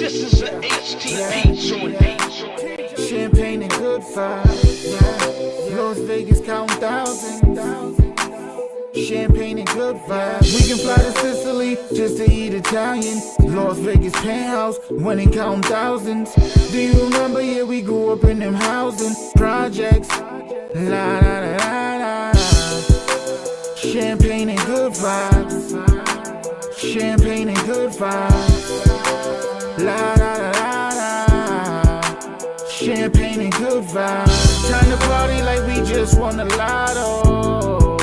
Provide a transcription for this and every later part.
This is an HTP joint. Champagne and good vibes. Yeah. Las Vegas counting thousands. Champagne and good vibes. We can fly to Sicily just to eat Italian. Las Vegas penthouse, winning counting thousands. Do you remember? Yeah, we grew up in them housing projects. La la la la la. Champagne and good vibes. Champagne and good vibes. La la la la la. Champagne and good vibes. Time to party like we just won the lotto.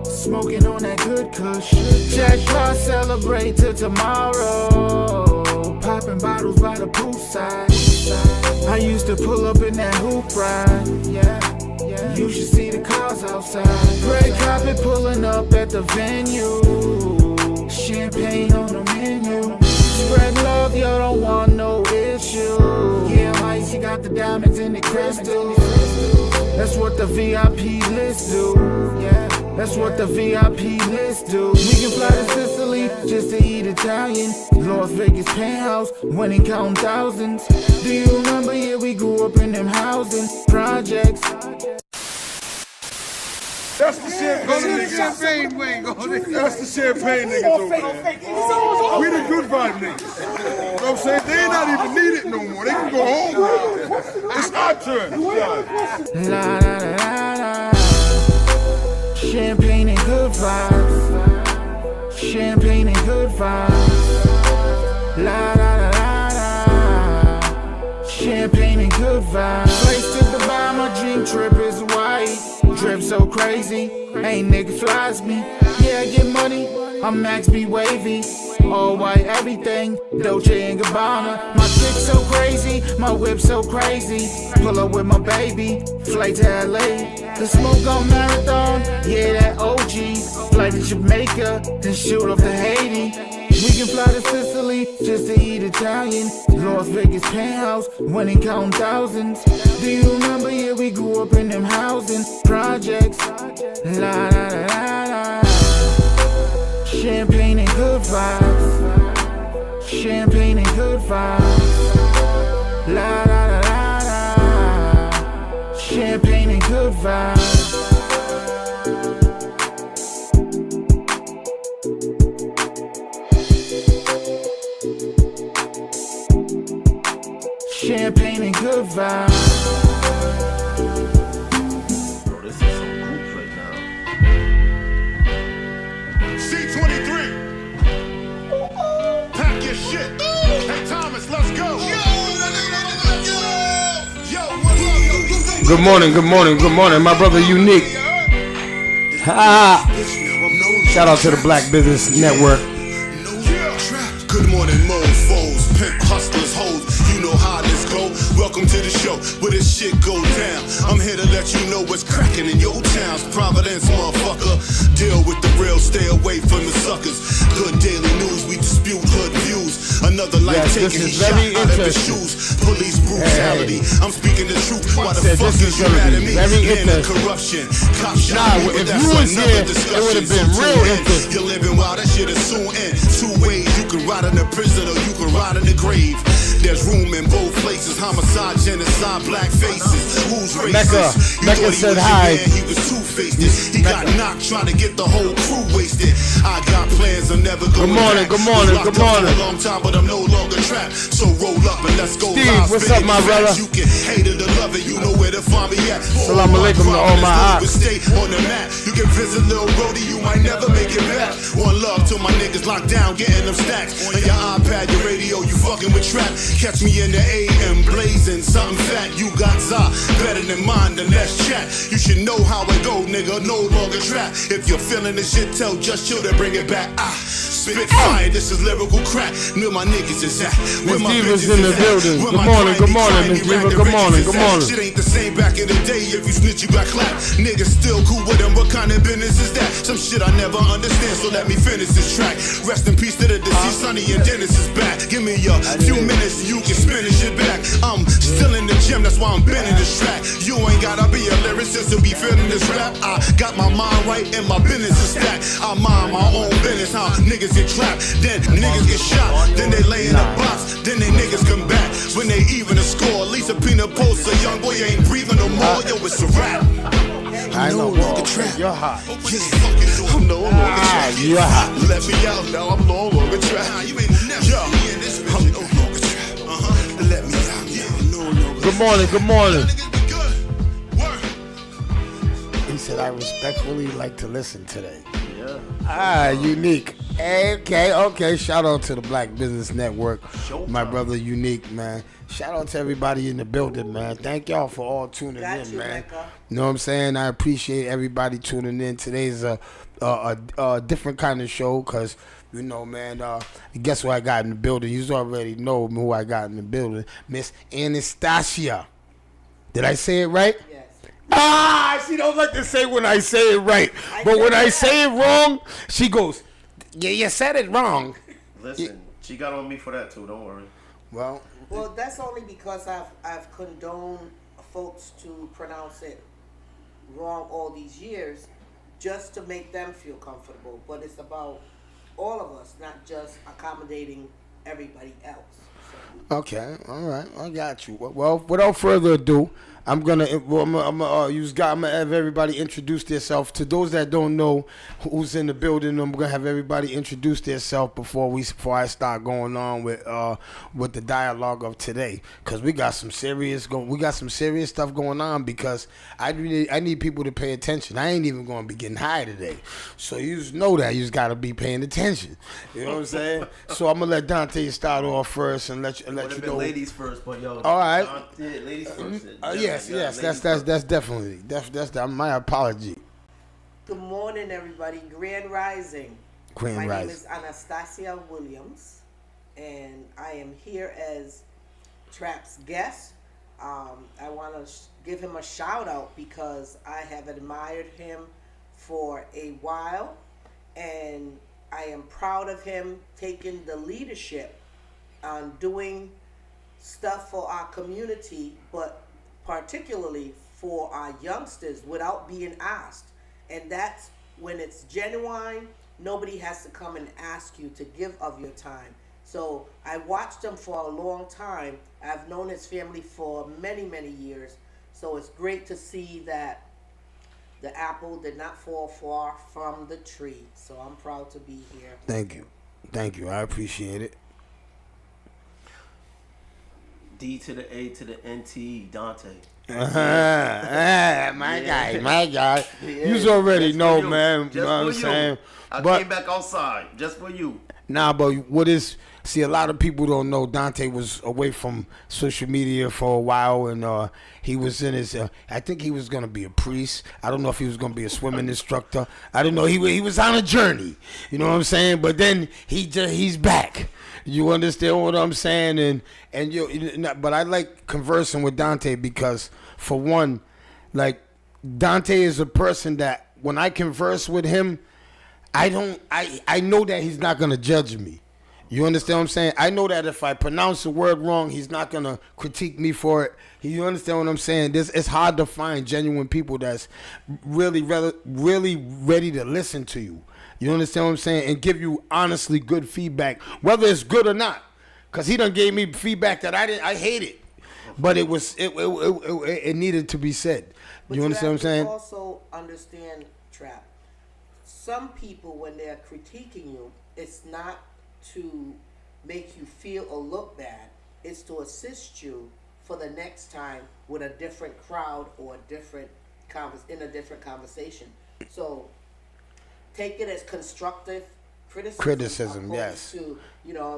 Smoking on that good kush. Jackpot celebrate till tomorrow. Popping bottles by the poolside. I used to pull up in that hoop ride. Yeah. You should see the cars outside. Red carpet pulling up at the venue. Champagne on the menu. Spread love, yo, don't want no issue. Yeah, Ice, you got the diamonds in the crystals. That's what the VIP list do. Yeah, that's what the VIP list do. We can fly to Sicily just to eat Italian. Las Vegas penthouse, winning counting thousands. Do you remember? Yeah, we grew up in them housing projects. That's the champagne niggas. That's the champagne niggas over there. We the good vibe niggas. You know what I'm saying? They ain't not even need it no more. They can go home. It's our turn. La la la la. Champagne and good vibes. Champagne and good vibes. La la la la la. Champagne and good vibes. Place to Dubai, my dream trip is white. Drip so crazy, ain't nigga flies me. Yeah, I get money, I'm Max B wavy. All white everything, Dolce and Gabbana. My chick so crazy, my whip so crazy. Pull up with my baby, flight to LA. The smoke on Marathon, yeah that OG. Flight to Jamaica, then shoot off to Haiti. We can fly to Sicily just to eat Italian. Las Vegas penthouse, winning counting thousands. Do you remember? Yeah, we grew up in them housing projects. La la la la la. Champagne and good vibes. Champagne and good vibes. La la la la la. Champagne and good vibes. Champagne and good vibes. Bro, this is some groups right now. C23. Pack your shit. Hey Thomas, let's go. Good morning, my brother Unique. Shout out to the Black Business Network. Good morning, mofos, pimp hustlers, hoes. You know how this go. Welcome to the show where this shit go down. I'm here to let you know what's cracking in your towns. Providence, motherfucker. Deal with the real, stay away from the suckers. Good daily news, we dispute hood views. Another life taking his shot out of his shoes. Police brutality. I'm speaking the truth. Why the fuck is you mad at me? Man of corruption. Cop shot me, but that's another discussion. It would have been real interesting. You're living wild, that shit is soon end. Two ways, you can ride in the prison or you can ride in the grave. There's room in both places. Homicide, genocide, black faces. Who's racist? Mecca said hi. He was two-faced. He got knocked trying to get the whole crew wasted. I got plans, I'm never going back. Good morning. For a long time, but I'm no longer trapped. So roll up and let's go. Steve, live. what's up, my brother? You can hate it or love it, you know where to find me at. Salam alaikum to all my ops. Stay on the map. You can visit Lil Brody, you might never make it back. One love to my niggas locked down, getting them stacks. On your iPad, your radio, you fucking with trap. Catch me in the AM blazing, something fat. You got za, better than mine, then let's chat. You should know how it go, nigga, no longer trap. If you're feeling this shit, tell Just Chill to bring it back. Spit fire, this is lyrical crack. Where my niggas is at, where my bitches in the is building. at. Good morning, Miss Diva. Good morning. Shit ain't the same back in the day. If you snitch, you got clapped. Niggas still cool with them. What kind of business is that? Some shit I never understand, so let me finish this track. Rest in peace to the deceased. Sonny and Dennis is back. Give me a few minutes, you can spin this shit back. I'm still in the gym, that's why I'm bending this track. You ain't gotta be a lyricist to be feeling this rap. I got my mind right and my business is stacked. I mind my own business. It's how niggas get trapped, then niggas get shot, then they lay in a box, then they niggas come back. When they even a score, at least a peanut post, a young boy ain't breathing no more. Yo, it's a rap. I I'm no know, longer bro. trapped. You're hot. I'm no longer trapped. You're hot. Let me out now. I'm no longer trapped. Yo, I'm no longer trapped. Let me out now. I'm no longer. Good morning, good morning. He said, I respectfully like to listen today. Yeah. Unique. Okay. Shout out to the Black Business Network. My brother Unique, man. Shout out to everybody in the building, man. Thank y'all for all tuning in, man. You know what I'm saying? I appreciate everybody tuning in. Today's a different kind of show because, you know, man, guess who I got in the building? You already know who I got in the building. Miss Anastasia. Did I say it right? Yes. She don't like to say when I say it right. But when I say it wrong, she goes, yeah, you said it wrong. Listen, she got on me for that too. Don't worry. Well, that's only because I've condoned folks to pronounce it wrong all these years, just to make them feel comfortable. But it's about all of us, not just accommodating everybody else. So. okay, all right, I got you. Well, without further ado, I'm gonna have everybody introduce themselves. To those that don't know who's in the building, I'm gonna have everybody introduce themselves before I start going on with the dialogue of today, because we got some serious stuff going on. Because I need people to pay attention. I ain't even gonna be getting high today, so you just know that you just gotta be paying attention. You know what I'm saying? So I'm gonna let Dante start off first and let you know. Ladies first, but yo. All right. Ladies first. Yes, that's definitely my apology. Good morning, everybody. Grand Rising. My name is Anastasia Williams, and I am here as Trap's guest. I want to give him a shout out because I have admired him for a while, and I am proud of him taking the leadership on doing stuff for our community, but particularly for our youngsters without being asked. And that's when it's genuine. Nobody has to come and ask you to give of your time. So I watched him for a long time. I've known his family for many, many years. So it's great to see that the apple did not fall far from the tree. So I'm proud to be here. Thank you. I appreciate it. D to the A to the NT, Dante. My guy. You already know, man. You know what I'm saying? I came back outside just for you. Nah, but see, a lot of people don't know Dante was away from social media for a while, and he was in his, I think he was going to be a priest. I don't know if he was going to be a swimming instructor. I don't know. He was on a journey, you know what I'm saying? But then he's back. You understand what I'm saying? But I like conversing with Dante because, for one, like, Dante is a person that when I converse with him, I know that he's not gonna judge me. You understand what I'm saying? I know that if I pronounce a word wrong, he's not gonna critique me for it. You understand what I'm saying? It's hard to find genuine people that's really ready to listen to you. You understand what I'm saying? And give you honestly good feedback, whether it's good or not. Cause he done gave me feedback that I hated, but it needed to be said. But you understand what I'm saying? Also understand, Trap. Some people, when they're critiquing you, it's not to make you feel or look bad. It's to assist you for the next time with a different crowd or in a different conversation. So take it as constructive criticism, yes. To,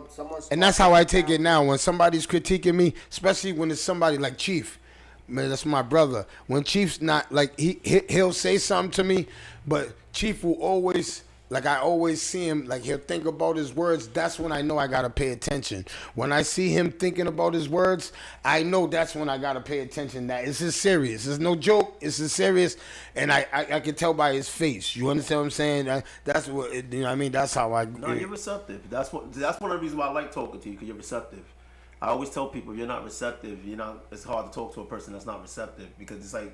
someone's, and that's how I take it now. When somebody's critiquing me, especially when it's somebody like Chief, man, that's my brother. When Chief's not like he'll say something to me, but Chief will always, like, I always see him, like, he'll think about his words. That's when I know I gotta pay attention. When I see him thinking about his words, I know that's when I gotta pay attention. That this is serious. It's no joke. It's serious, and I can tell by his face. You understand what I'm saying? That's what you know what I mean. That's how I. No, you're receptive. That's one of the reasons why I like talking to you, because you're receptive. I always tell people, if you're not receptive, it's hard to talk to a person that's not receptive, because it's like,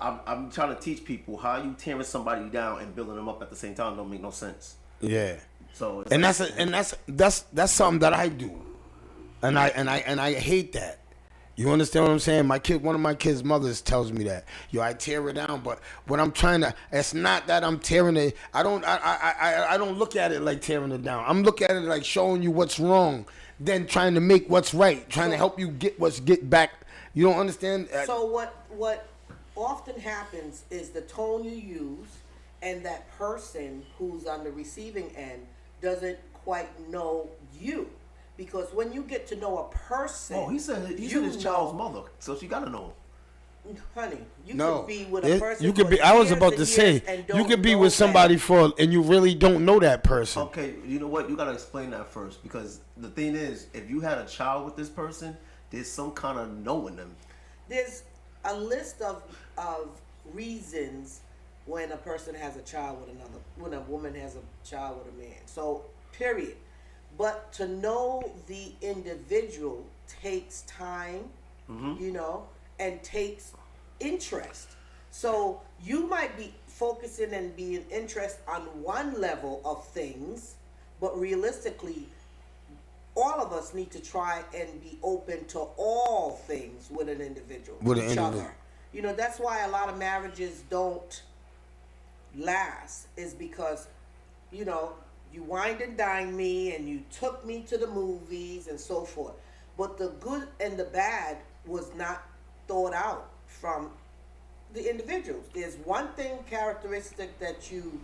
I'm trying to teach people how you tearing somebody down and building them up at the same time don't make no sense. Yeah. So and that's something that I do, and I hate that. You understand what I'm saying? One of my kids' mothers tells me that, yo, I tear it down, but what I'm trying to, it's not that I'm tearing it. I don't look at it like tearing it down. I'm looking at it like showing you what's wrong, then trying to make what's right, trying to help you get back. You don't understand? So what often happens is the tone you use, and that person who's on the receiving end doesn't quite know you. Because when you get to know a person, he said his child's mother, so she gotta know him. Honey, you could be with a person. You could be. I was about to say you could be with somebody and you really don't know that person. Okay, you know what? You gotta explain that first, because the thing is, if you had a child with this person, there's some kind of knowing them. There's a list of reasons when a person has a child with another, when a woman has a child with a man. So, period. But to know the individual takes time, you know, and takes interest. So you might be focusing and being interested on one level of things, but realistically, all of us need to try and be open to all things with an individual, other. You know, that's why a lot of marriages don't last, is because, you know, you wined and dined me and you took me to the movies and so forth. But the good and the bad was not thought out from the individuals. There's one thing characteristic that you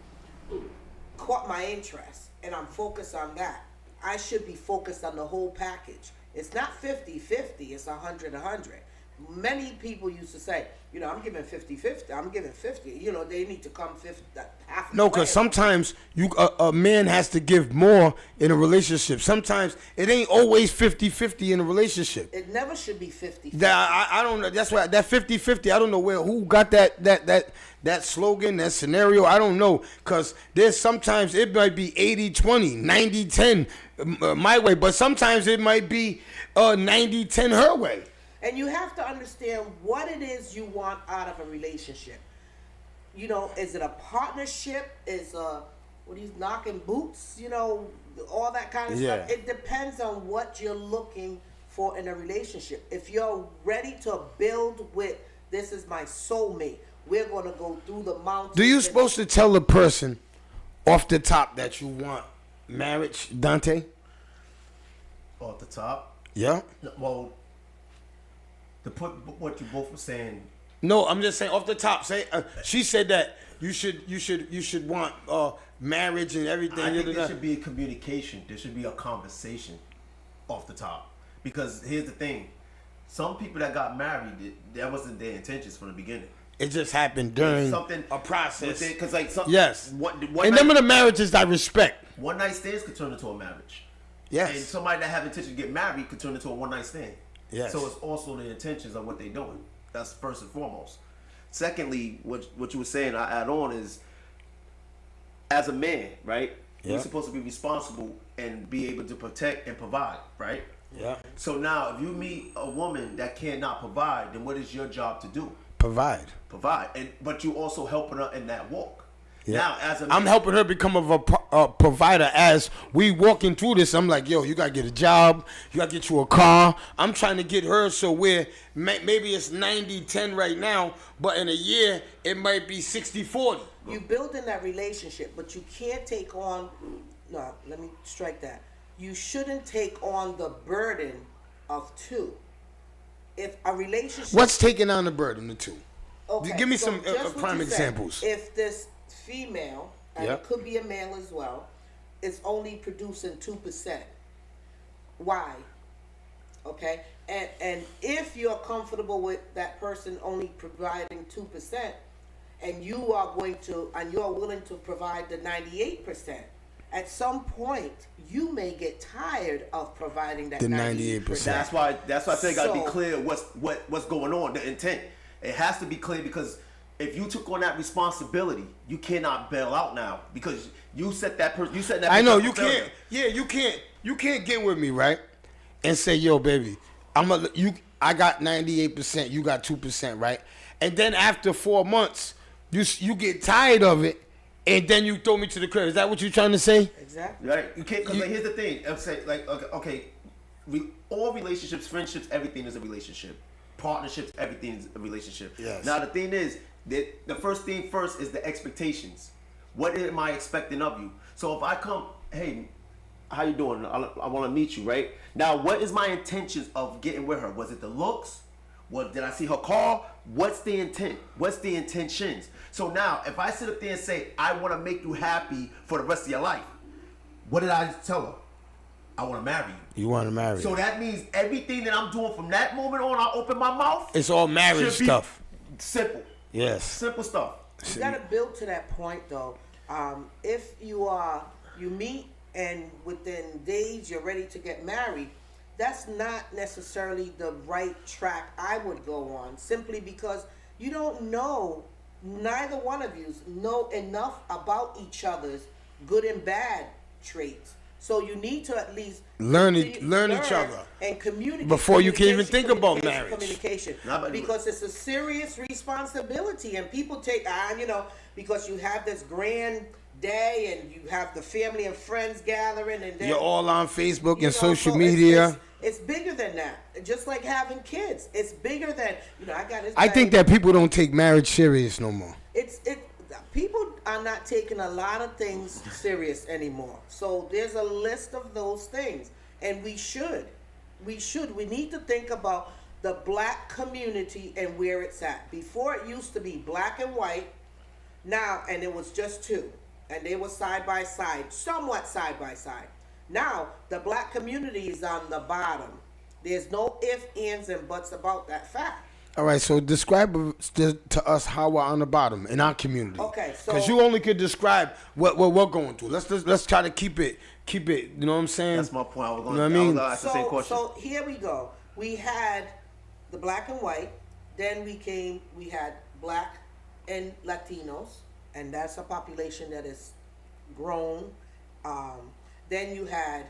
caught my interest, and I'm focused on that. I should be focused on the whole package. It's not 50-50, it's 100-100. Many people used to say, you know, I'm giving 50-50, I'm giving 50. You know, they need to come 50, half. No, because sometimes a man has to give more in a relationship. Sometimes it ain't always 50-50 in a relationship. It never should be 50-50. I don't know. That's why that 50-50, I don't know who got that slogan, that scenario. I don't know, because there's sometimes it might be 80-20, 90-10 my way, but sometimes it might be 90-10 her way. And you have to understand what it is you want out of a relationship. You know, is it a partnership? What he's knocking boots? You know, all that kind of stuff. It depends on what you're looking for in a relationship. If you're ready to build with, this is my soulmate, we're going to go through the mountains. Do you supposed to tell a person off the top that you want marriage, Dante? Off the top? Yeah. Well, to put what you both were saying. No, I'm just saying off the top. Say she said that you should want marriage and everything. I think there should be a communication. There should be a conversation off the top. Because here's the thing: some people that got married, that wasn't their intentions from the beginning. It just happened during a process. Because like yes, and them of the marriages I respect. One night stands could turn into a marriage. Yes, and somebody that have intention to get married could turn into a one night stand. Yes. So it's also the intentions of what they're doing. That's first and foremost. Secondly, what you were saying, I add on, is as a man, right? Yeah. You're supposed to be responsible and be able to protect and provide, right? Yeah. So now, if you meet a woman that cannot provide, then what is your job to do? Provide. But you also helping her in that walk. Yeah. Now, as a man, I'm helping her become a provider. As we walking through this, I'm like, yo, you gotta get a job, you gotta get you a car. I'm trying to get her so where maybe it's 90-10 right now, but in a year it might be 60-40. You build in that relationship, but you can't take on. No, let me strike that. You shouldn't take on the burden of two. If a relationship, what's taking on the burden of two? Okay, give me so some prime examples. If this female, and it could be a male as well, is only producing 2%. Why? Okay, and if you're comfortable with that person only providing 2%, and you are you're willing to provide the 98%, at some point you may get tired of providing that 98%. That's why I say gotta be clear what's going on, the intent. It has to be clear, because if you took on that responsibility, you cannot bail out now, because you set that person. You set that. I know you can't. Yeah, you can't. You can't get with me, right? And say, yo, baby, I got 98%. You got 2%, right? And then after 4 months, you get tired of it, and then you throw me to the curb. Is that what you're trying to say? Exactly. Right? You can't. Because like, here's the thing. I'm saying, like, okay, all relationships, friendships, everything is a relationship. Partnerships, everything is a relationship. Yes. Now the thing is that the first thing first is the expectations. What am I expecting of you? So if I come, hey, how you doing? I want to meet you, right? Now, what is my intentions of getting with her? Was it the looks? What did I see her car? What's the intent? What's the intentions? So now, if I sit up there and say I want to make you happy for the rest of your life, what did I tell her? I want to marry you. You want to marry? So that means everything that I'm doing from that moment on, I open my mouth. It's all marriage stuff. Simple. Yes. Simple stuff. You gotta build to that point though. If you meet and within days you're ready to get married, that's not necessarily the right track I would go on, simply because you don't know, neither one of you know enough about each other's good and bad traits. So you need to at least learn each other and communicate before you can even think about marriage. Communication, because it's a serious responsibility, and people take because you have this grand day and you have the family and friends gathering, and then you're all on Facebook and social media. It's bigger than that. Just like having kids, it's bigger than I got this. I think that people don't take marriage serious no more. People are not taking a lot of things serious anymore. So there's a list of those things, and we should. We need to think about the black community and where it's at. Before it used to be black and white, now, and it was just two, and they were side by side, somewhat side by side. Now the black community is on the bottom. There's no ifs, ands, and buts about that fact. All right, so describe to us how we're on the bottom in our community. Okay, so because you only could describe what we're going through. Let's try to keep it. You know what I'm saying? That's my point. I was going to ask the same question. So here we go. We had the black and white. Then we had black and Latinos, and that's a population that is grown. Then you had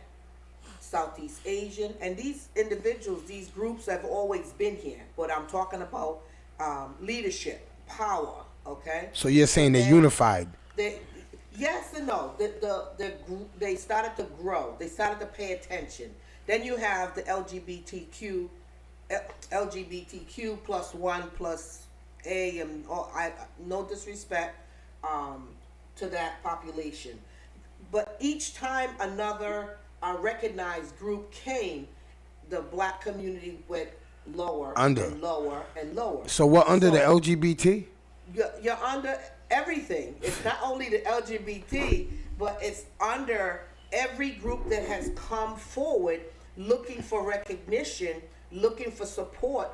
Southeast Asian, and these individuals, these groups have always been here, but I'm talking about leadership, power, okay? So you're saying they're unified? Yes and no. They started to grow. They started to pay attention. Then you have the LGBTQ plus one plus A, and no disrespect to that population. But each time another recognized group came, the black community went lower and lower and lower. So what under the LGBT? You're under everything. It's not only the LGBT, but it's under every group that has come forward looking for recognition, looking for support.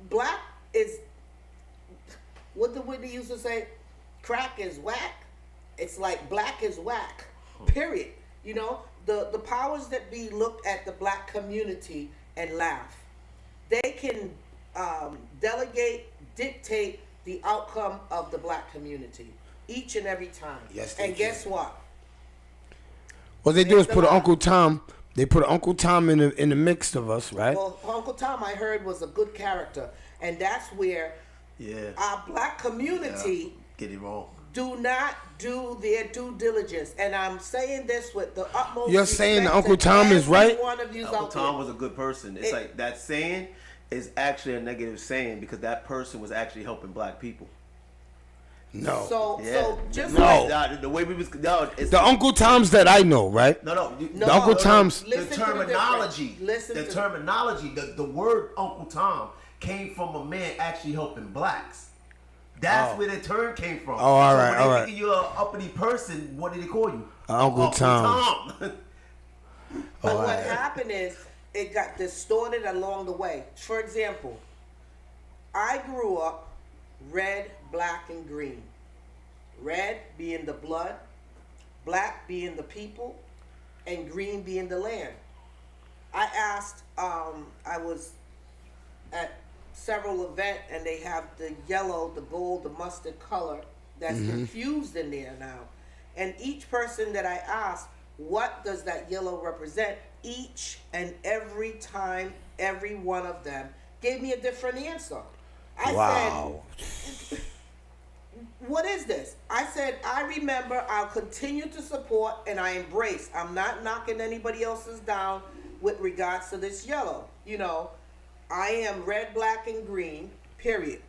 Black is, what did Whitney used to say? Crack is whack. It's like black is whack, period. The powers that be look at the black community and laugh. They can delegate, dictate the outcome of the black community each and every time. Yes, and guess what? What they do is put Uncle Tom. They put Uncle Tom in the mix of us, right? Well, Uncle Tom, I heard, was a good character, and that's where our black community get it wrong. Do not do their due diligence, and I'm saying this with the utmost. You're saying that Uncle Tom is right? Uncle Tom was a good person. It's like that saying is actually a negative saying because that person was actually helping black people. No. So just like the way we was it's the Uncle Toms that I know, right? The Uncle Toms. The terminology. The word Uncle Tom came from a man actually helping blacks. That's where the term came from. Oh, all right, all right. When you're an uppity person, what did they call you? Uncle Tom. But what happened is it got distorted along the way. For example, I grew up red, black, and green. Red being the blood, black being the people, and green being the land. I asked, I was at several events, and they have the yellow, the gold, the mustard color that's infused in there now. And each person that I asked, what does that yellow represent? Each and every time, every one of them gave me a different answer. I said, what is this? I said, I remember, I'll continue to support, and I embrace. I'm not knocking anybody else's down with regards to this yellow. You know, I am red, black, and green, period.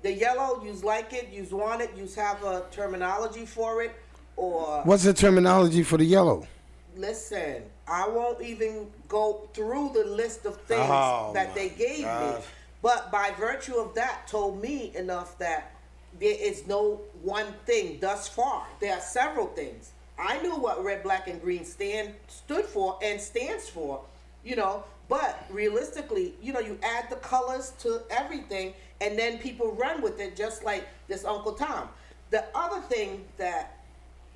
The yellow, you like it, you want it, you have a terminology for it, or... What's the terminology for the yellow? Listen, I won't even go through the list of things that they gave me. But by virtue of that, told me enough that there is no one thing thus far. There are several things. I knew what red, black, and green stood for and stands for, you know, but realistically, you know, you add the colors to everything and then people run with it just like this Uncle Tom. The other thing that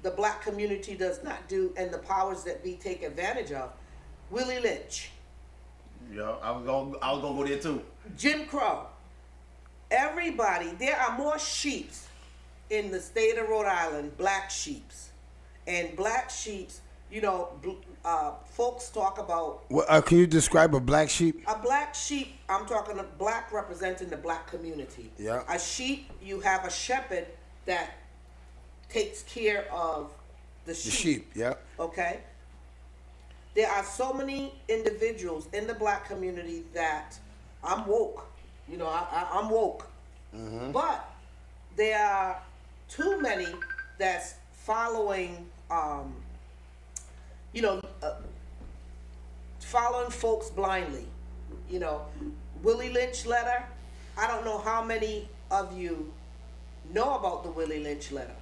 the black community does not do and the powers that be take advantage of, Willie Lynch. Yeah, I was gonna go there too. Jim Crow. Everybody, there are more sheeps in the state of Rhode Island, black sheeps. And black sheeps, you know, folks talk about... Can you describe a black sheep? A black sheep, I'm talking a black representing the black community. Yeah. A sheep, you have a shepherd that takes care of the sheep. The sheep, yeah. Okay? There are so many individuals in the black community that I'm woke. You know, I'm woke. Mm-hmm. But there are too many that's following, following folks blindly. You know, Willie Lynch letter, I don't know how many of you know about the Willie Lynch letter.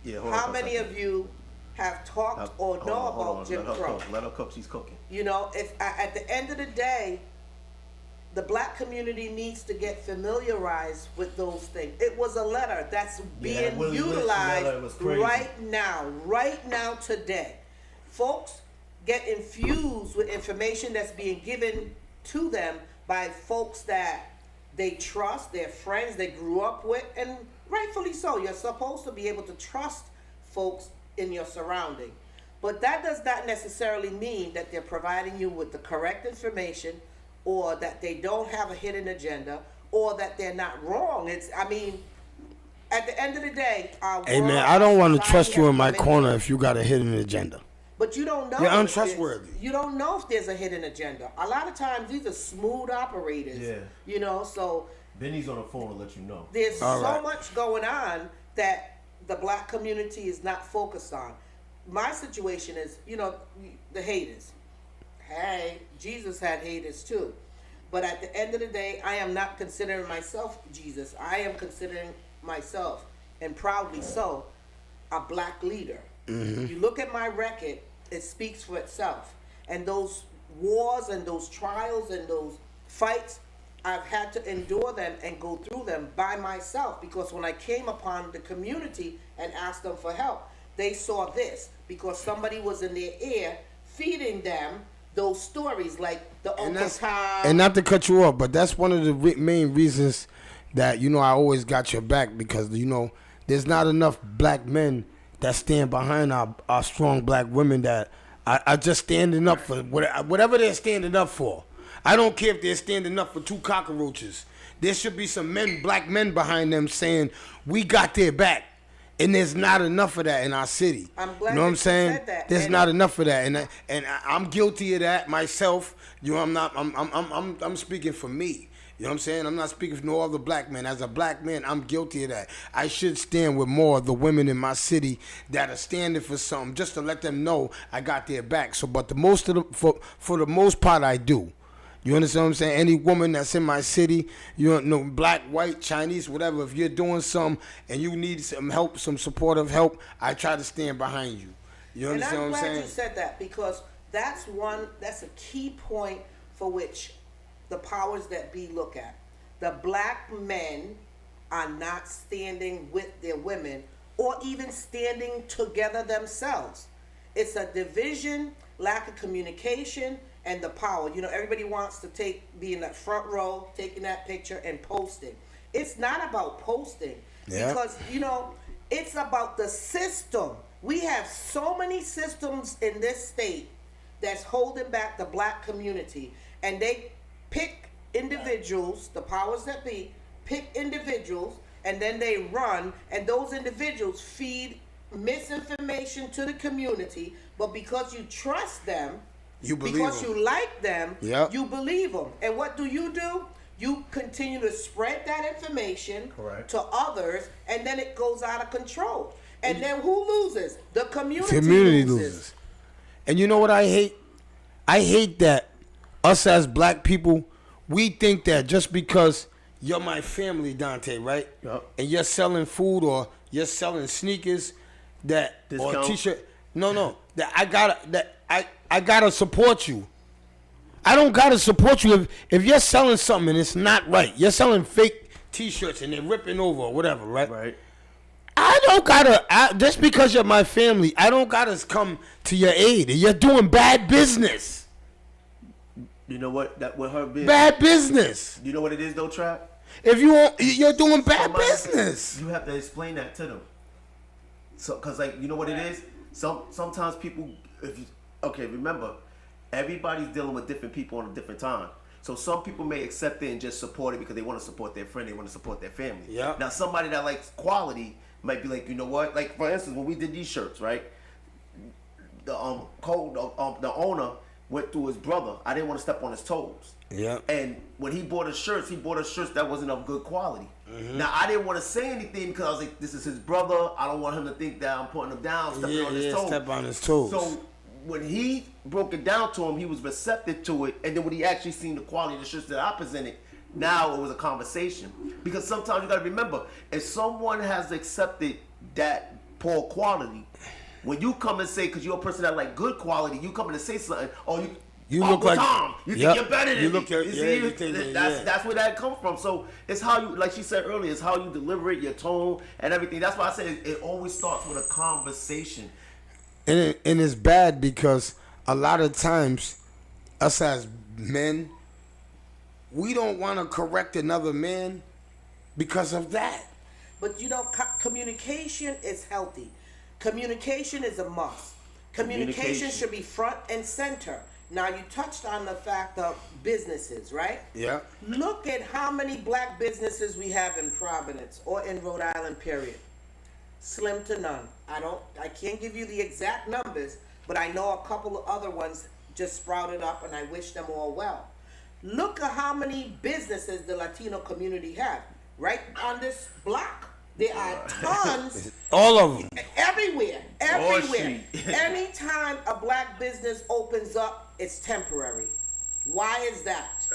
Yeah, how many of you have talked or know about Jim Crow? Let her cook, she's cooking. You know, if at the end of the day, the black community needs to get familiarized with those things. It was a letter that's being utilized right now, today. Folks get infused with information that's being given to them by folks that they trust, their friends they grew up with, and rightfully so. You're supposed to be able to trust folks in your surrounding. But that does not necessarily mean that they're providing you with the correct information, or that they don't have a hidden agenda, or that they're not wrong. At the end of the day, hey man, I don't want to trust you in my corner if you got a hidden agenda. But you don't know. You're untrustworthy. You don't know if there's a hidden agenda. A lot of times these are smooth operators. Yeah. You know, so Benny's on the phone to let you know. There's much going on that the black community is not focused on. My situation is, you know, the haters. Hey, Jesus had haters too. But at the end of the day, I am not considering myself Jesus. I am considering myself, and proudly so, a black leader. Mm-hmm. You look at my record, it speaks for itself. And those wars and those trials and those fights, I've had to endure them and go through them by myself, because when I came upon the community and asked them for help, they saw this because somebody was in their ear feeding them those stories like the Uncle Tom. And not to cut you off, but that's one of the main reasons that, you know, I always got your back, because, you know, there's not enough black men that stand behind our strong black women that are just standing up for whatever they're standing up for. I don't care if they're standing up for 2 cockroaches. There should be some black men behind them saying, we got their back. And there's not enough of that in our city. I'm glad you know what I'm saying? Said that. There's not enough of that, and I'm guilty of that myself. You know, I'm speaking for me. You know what I'm saying? I'm not speaking for no other black man. As a black man, I'm guilty of that. I should stand with more of the women in my city that are standing for something, just to let them know I got their back. So, but for the most part, I do. You understand what I'm saying? Any woman that's in my city, you know, black, white, Chinese, whatever, if you're doing something and you need some help, some supportive help, I try to stand behind you. You understand what I'm saying? And I'm glad you said that, because that's a key point for which the powers that be look at. The black men are not standing with their women or even standing together themselves. It's a division, lack of communication, and the power. You know, everybody wants to be in that front row, taking that picture and posting. It's not about posting, because, you know, it's about the system. We have so many systems in this state that's holding back the black community, and they pick individuals, the powers that be, pick individuals and then they run, and those individuals feed misinformation to the community, but because you trust them, You believe because them. you like them, Yep. you believe them. And what do? You continue to spread that information Correct. to others, and then it goes out of control. And then who loses? The community, Community loses. loses. And you know what I hate? I hate that us as black people, we think that just because you're my family, Dante, right? Yup. And you're selling food or you're selling sneakers, that or Discount? a t-shirt. No, that I gotta support you. I don't gotta support you if you're selling something and it's not right. You're selling fake t-shirts and they're ripping over or whatever, right? Right. I don't gotta, just because you're my family, I don't gotta come to your aid. You're doing bad business. You know what? That with her being Bad business. You know what it is though, Trap? If you're doing bad Somebody- business. You have to explain that to them. So, cause like you know what it is. Sometimes people, remember, everybody's dealing with different people on a different time. So some people may accept it and just support it because they want to support their friend, they want to support their family. Yeah. Now somebody that likes quality might be like, you know what? Like for instance, when we did these shirts, right? The the owner went through his brother. I didn't want to step on his toes. Yeah. And when he bought us shirts that wasn't of good quality. Now I didn't want to say anything because I was like, this is his brother. I don't want him to think that I'm putting him down, stepping on his toes. Step on his toes. So when he broke it down to him, he was receptive to it. And then when he actually seen the quality of the shirts that I presented, now it was a conversation. Because sometimes you got to remember, if someone has accepted that poor quality, when you come and say, because you're a person that like good quality, you come in and say something, you look like Tom, you yep. think you're better than You me. look at- You yeah, see, you think that, yeah. that's where that comes from. So it's how you, like she said earlier, it's how you deliver it, your tone and everything. That's why I say it always starts with a conversation. And it's bad because a lot of times, us as men, we don't want to correct another man because of that. But you know, communication is healthy. Communication is a must. Communication should be front and center. Now, you touched on the fact of businesses, right? Yeah. Look at how many black businesses we have in Providence or in Rhode Island, period. Slim to none. I can't give you the exact numbers, but I know a couple of other ones just sprouted up, and I wish them all well. Look at how many businesses the Latino community have. Right on this block, there are tons. All of them. Everywhere. street. Anytime a black business opens up, it's temporary. Why is that?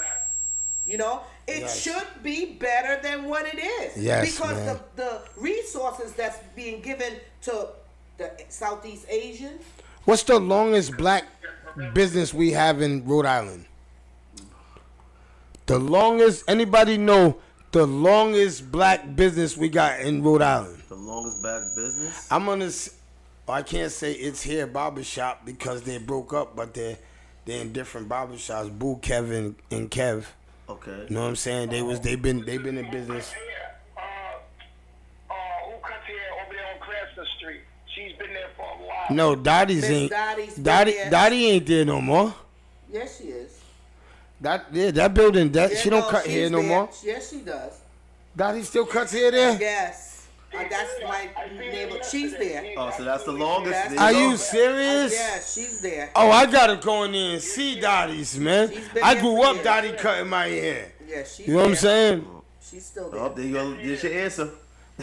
You know, it Yes. should be better than what it is. Yes, because man. the resources that's being given to the Southeast Asians. What's the longest black business we have in Rhode Island? The longest, anybody know the longest black business we got in Rhode Island? The longest black business? I can't say it's here barbershop because they broke up, but they're in different barbershops. Boo, Kevin, and Kev. Okay. You know what I'm saying? They've been in business. Who cuts hair over there on Cranston Street? She's been there for a while. No, Dottie's Miss ain't. Dottie's been Dottie, there. Dottie ain't there no more. Yes, she is. That building, Yeah, she don't cut she's hair no there. more. Yes, she does. Dottie still cuts hair there. Yes. That's my neighbor. She's there. Oh, so that's the longest. That's- there Are go. you serious? Yeah, she's there. Oh, I gotta go in there and see Dottie's, man. She's been I there grew for up years. Dottie cutting my hair. Yeah, she's You know what I'm there. saying? She's still there. Oh, there you go. There's your answer.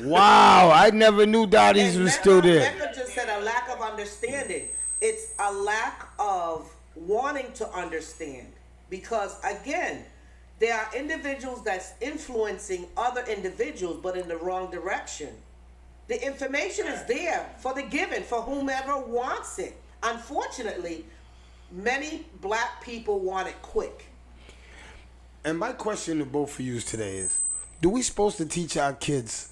Wow, I never knew Dottie's And was still there. Mecca just said a lack of understanding. It's a lack of wanting to understand. Because, again, there are individuals that's influencing other individuals, but in the wrong direction. The information is there for the given, for whomever wants it. Unfortunately, many black people want it quick. And my question to both of you today is, do we supposed to teach our kids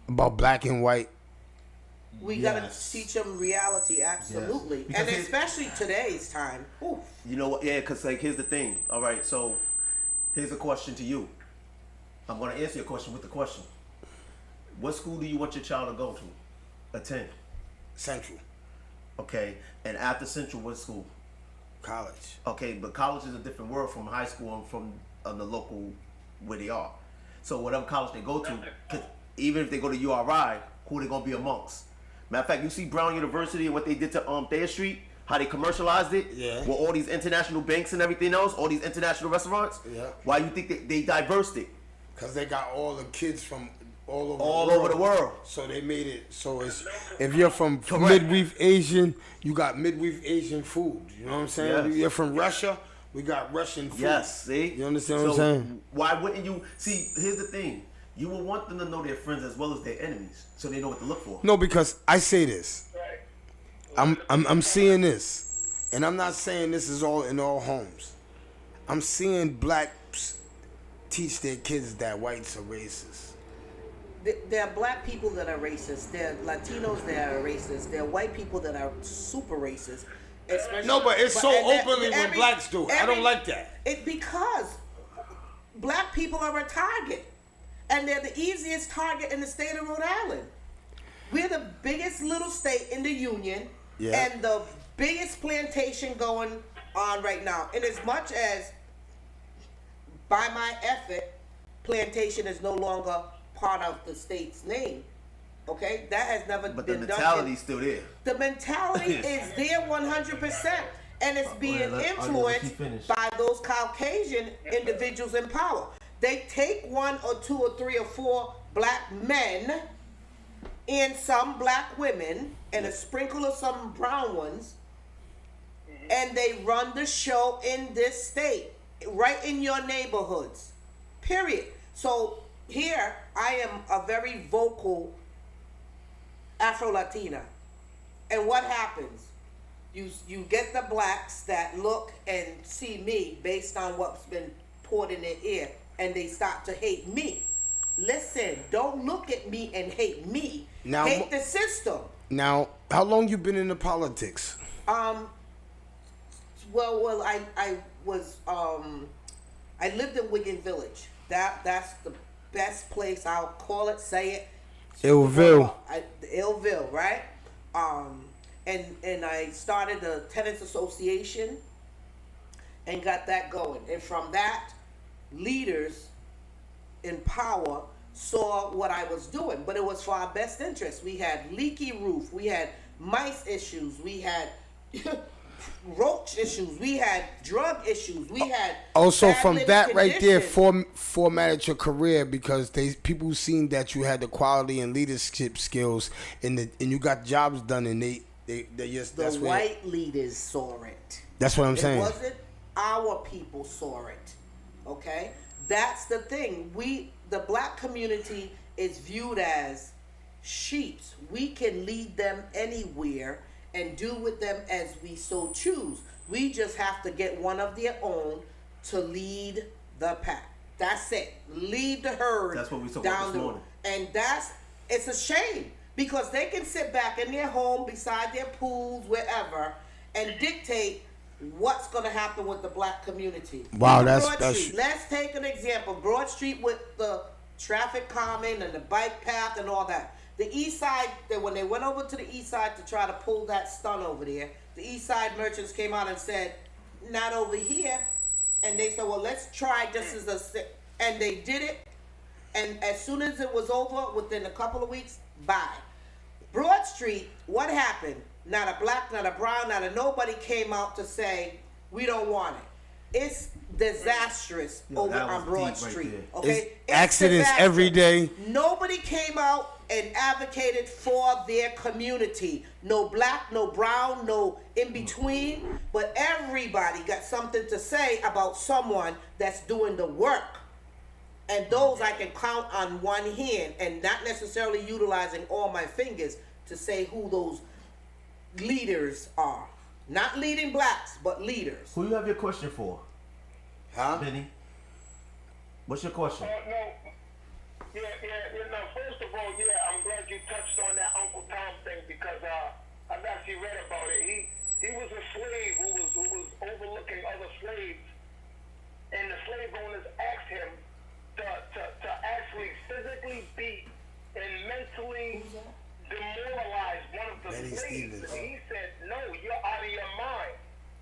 about black and white? We Yes. gotta teach them reality, absolutely, Yes. Because and especially today's time. Oof. You know what? Yeah, because like here's the thing. All right, so here's a question to you. I'm gonna answer your question with the question. What school do you want your child to go to? Attend. Central, Okay. And after Central, what school? college. Okay, but college is a different world from high school and from the local where they are. So whatever college they go to, 'cause even if they go to URI, who they gonna be amongst? Matter of fact, you see Brown University and what they did to Thayer Street, how they commercialized it, with all these international banks and everything else, all these international restaurants. Yeah. Why you think they diversed it? Because they got all the kids from all over the world. So they made it so it's if you're from Midwest Asian, you got Midwest Asian food. You know what I'm saying? Yes. If you're from Russia, we got Russian food. Yes, see? You understand what I'm saying? Why wouldn't you see? Here's the thing: you would want them to know their friends as well as their enemies, so they know what to look for. No, because I say this. I'm seeing this, and I'm not saying this is all in all homes. I'm seeing blacks teach their kids that whites are racist. There are black people that are racist. There are Latinos that are racist. There are white people that are super racist. No, but it's so openly when blacks do it. I don't like that. Because black people are a target, and they're the easiest target in the state of Rhode Island. We're the biggest little state in the union, and the biggest plantation going on right now. And as much as, by my effort, plantation is no longer part of the state's name. Okay, that has never been done. But the mentality's still there. The mentality is there 100%, and it's being influenced by those Caucasian individuals in power. They take 1 or 2 or 3 or 4 black men and some black women and a sprinkle of some brown ones, and they run the show in this state, right in your neighborhoods. Period. So here I am a very vocal Afro-Latina. And what happens? You get the blacks that look and see me based on what's been poured in their ear, and they start to hate me. Listen, don't look at me and hate me. Now, hate the system. Now, how long you been into politics? Well, I was I lived in Wigan Village. That's the best place, I'll call it, say it. Illville. Illville, right? And I started the Tenants Association and got that going. And from that, leaders in power saw what I was doing, but it was for our best interest. We had leaky roof, we had mice issues, we had roach issues, we had drug issues, we had also from that right there conditions. formatted your career, because people seen that you had the quality and leadership skills and you got jobs done, and they just the white leaders saw it. That's what I'm saying. It wasn't our people saw it. Okay, that's the thing. The black community is viewed as sheeps. We can lead them anywhere and do with them as we so choose. We just have to get one of their own to lead the pack. That's it. Lead the herd. That's what we talked down about this morning. And it's a shame, because they can sit back in their home beside their pools, wherever, and dictate what's going to happen with the black community. Wow, Broad Street. Let's take an example. Broad Street with the traffic calming and the bike path and all that. The east side, when they went over to the east side to try to pull that stunt over there, the east side merchants came out and said, not over here. And they said, well, let's try this as a... And they did it. And as soon as it was over, within a couple of weeks, bye. Broad Street, what happened? Not a black, not a brown, not a nobody came out to say, we don't want it. It's disastrous over on Broad Street. Right, okay? It's accidents every day. Nobody came out and advocated for their community. No black, no brown, no in between. But everybody got something to say about someone that's doing the work. And those I can count on one hand, and not necessarily utilizing all my fingers to say who those leaders are. Not leading blacks, but leaders. Who you have your question for? Huh? Benny? What's your question? No, first of all, I'm glad you touched on that Uncle Tom thing, because I've actually read about it. He was a slave who was overlooking other slaves, and the slave owners asked him to actually physically beat and mentally demoralize one of the slaves. And he said, no, you're out of your mind.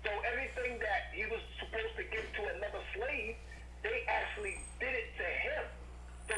So everything that he was supposed to give to another slave, they actually did it to him. So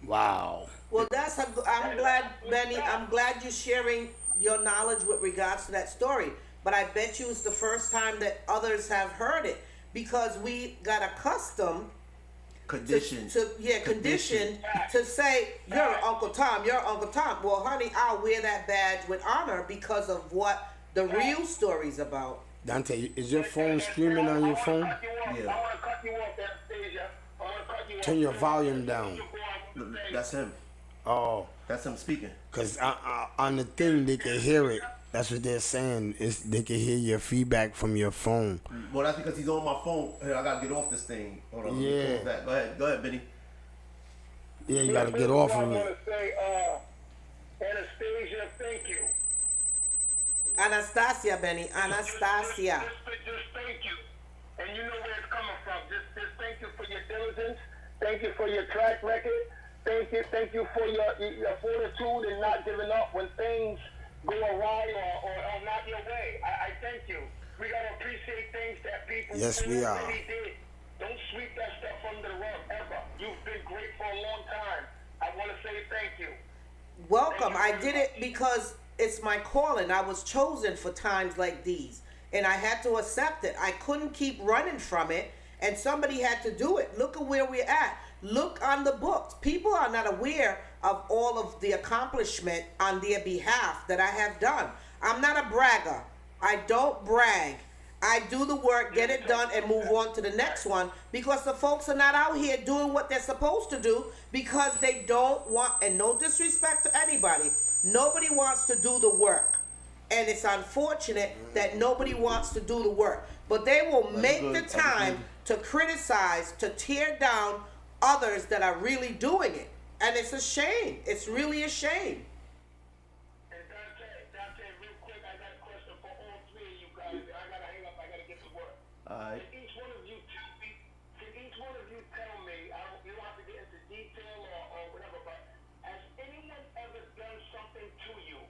Wow. Well, I'm glad, Benny. I'm glad you're sharing your knowledge with regards to that story. But I bet you it's the first time that others have heard it because we got accustomed conditioned to say you're Uncle Tom, you're Uncle Tom. Well, honey, I'll wear that badge with honor because of what the real story's about. Dante, is your phone streaming on your phone? Yeah. I want to cut you off, Anastasia. I want to cut you off. Turn your volume down. That's him. Oh. That's him speaking. Because on the thing, they can hear it. That's what they're saying. Is they can hear your feedback from your phone. Well, that's because he's on my phone. Here, I got to get off this thing. Hold on. Yeah. Go ahead, Benny. Yeah, you got to get off of I it. want to say, Anastasia, thank you. Anastasia, Benny. Anastasia. Just thank you. And you know where it's coming from. Just thank you for your diligence. Thank you for your track record. Thank you for your fortitude and not giving up when things go awry or not your way. I thank you. We got to appreciate things that people really did. Don't sweep that stuff under the rug ever. You've been great for a long time. I want to say thank you. Welcome. I did it because it's my calling. I was chosen for times like these. And I had to accept it. I couldn't keep running from it. And somebody had to do it. Look at where we're at. Look on the books. People are not aware of all of the accomplishment on their behalf that I have done. I'm not a bragger. I don't brag. I do the work, get it done, and move on to the next one because the folks are not out here doing what they're supposed to do because they don't want, and no disrespect to anybody, nobody wants to do the work. And it's unfortunate that nobody wants to do the work. But they will make the time to criticize, to tear down others that are really doing it. And it's a shame. It's really a shame. And Dante, real quick, I got a question for all three of you guys. I got to hang up. I got to get to work. All right. Can each one of you tell me, you don't have to get into detail or whatever, but has anyone ever done something to you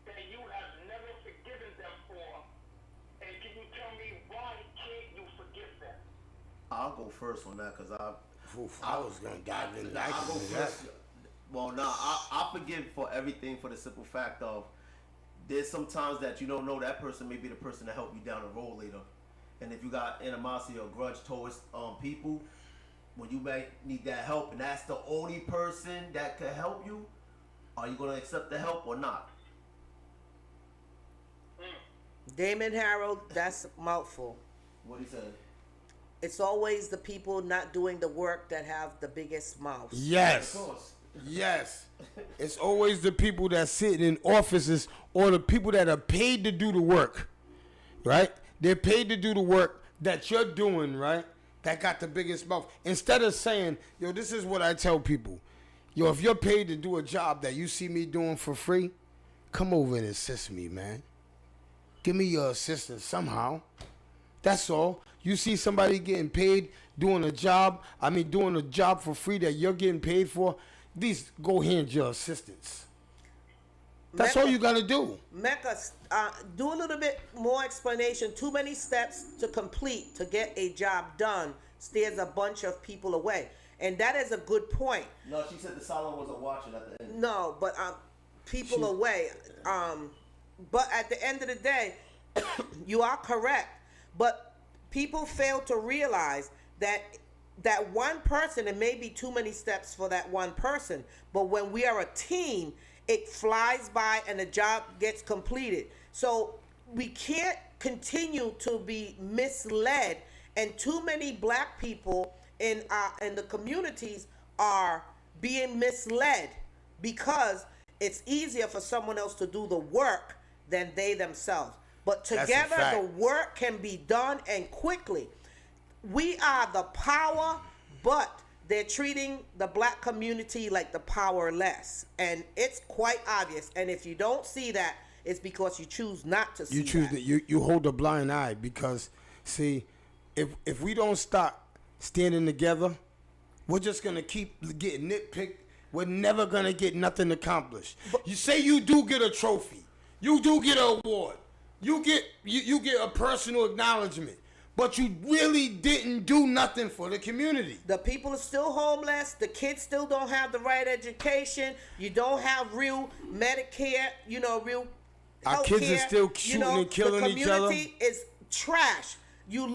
that you have never forgiven them for? And can you tell me why can't you forgive them? I'll go first on that because I was going to dive into that. I'll go first. Well, I forgive for everything for the simple fact of there's sometimes that you don't know that person may be the person to help you down the road later. And if you got animosity or grudge towards people, when you may need that help and that's the only person that can help you, are you going to accept the help or not? Damon Harold, that's a mouthful. What he said? It's always the people not doing the work that have the biggest mouths. Yes. Yes. It's always the people that sit in offices or the people that are paid to do the work, right? They're paid to do the work that you're doing, right? That got the biggest mouth. Instead of saying, yo, this is what I tell people. Yo, if you're paid to do a job that you see me doing for free, come over and assist me, man. Give me your assistance somehow. That's all. You see somebody getting paid doing a job for free that you're getting paid for, at least go hand your assistance. That's all you got to do. Mecca, do a little bit more explanation. Too many steps to complete to get a job done steers a bunch of people away. And that is a good point. No, she said the silent wasn't watching at the end. No, but people away. But at the end of the day, you are correct. But people fail to realize that one person, it may be too many steps for that one person, but when we are a team, it flies by and the job gets completed. So we can't continue to be misled, and too many black people in the communities are being misled because it's easier for someone else to do the work than they themselves. But together, the work can be done and quickly. We are the power, but they're treating the black community like the powerless. And it's quite obvious. And if you don't see that, it's because you choose not to see that. You hold a blind eye because, see, if we don't stop standing together, we're just going to keep getting nitpicked. We're never going to get nothing accomplished. You say you do get a trophy. You do get an award. You get a personal acknowledgement. but you really didn't do nothing for the community. The people are still homeless. The kids still don't have the right education. You don't have real Medicare, real Our kids are healthcare. still shooting and killing each other. The community is trash. You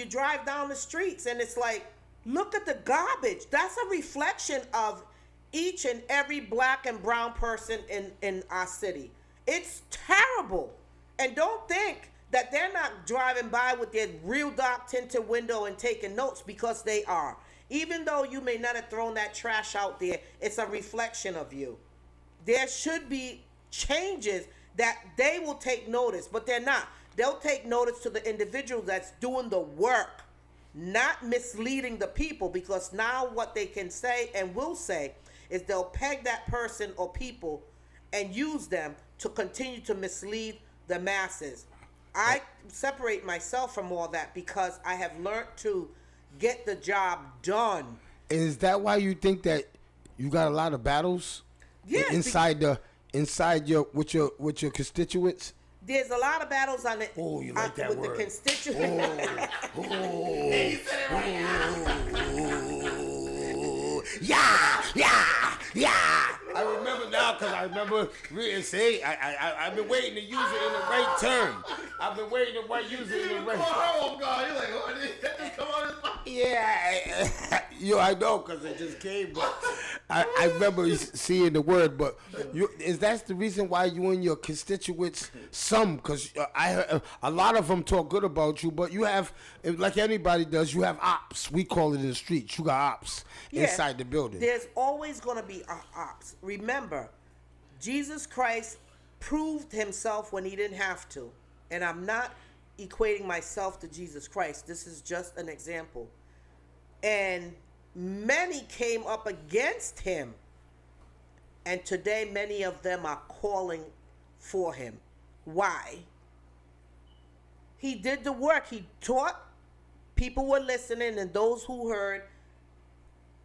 drive down the streets and it's like, look at the garbage. That's a reflection of each and every black and brown person in our city. It's terrible. And don't think that they're not driving by with their real dark tinted window and taking notes, because they are. Even though you may not have thrown that trash out there, it's a reflection of you. There should be changes that they will take notice, but they're not. They'll take notice to the individual that's doing the work, not misleading the people, because now what they can say and will say is they'll peg that person or people and use them to continue to mislead the masses. I separate myself from all that because I have learned to get the job done. Is that why you think that you got a lot of battles? Yes, inside your with your constituents? There's a lot of battles on it. Oh, you like that with word. the constituents. Yeah. I remember now because I remember really say I've been waiting to use it in the right term. I've been waiting to use it in the right term. God, you're like, oh, did that just come on his mouth? Yeah, I know because it just came, but I remember seeing the word. But is that the reason why you and your constituents, because I heard a lot of them talk good about you, but you have, like anybody does, you have ops. We call it in the streets. You got ops inside the building. There's always going to be ops. Remember, Jesus Christ proved himself when he didn't have to. And I'm not equating myself to Jesus Christ. This is just an example. And many came up against him. And today many of them are calling for him. Why? He did the work. He taught. People were listening, and those who heard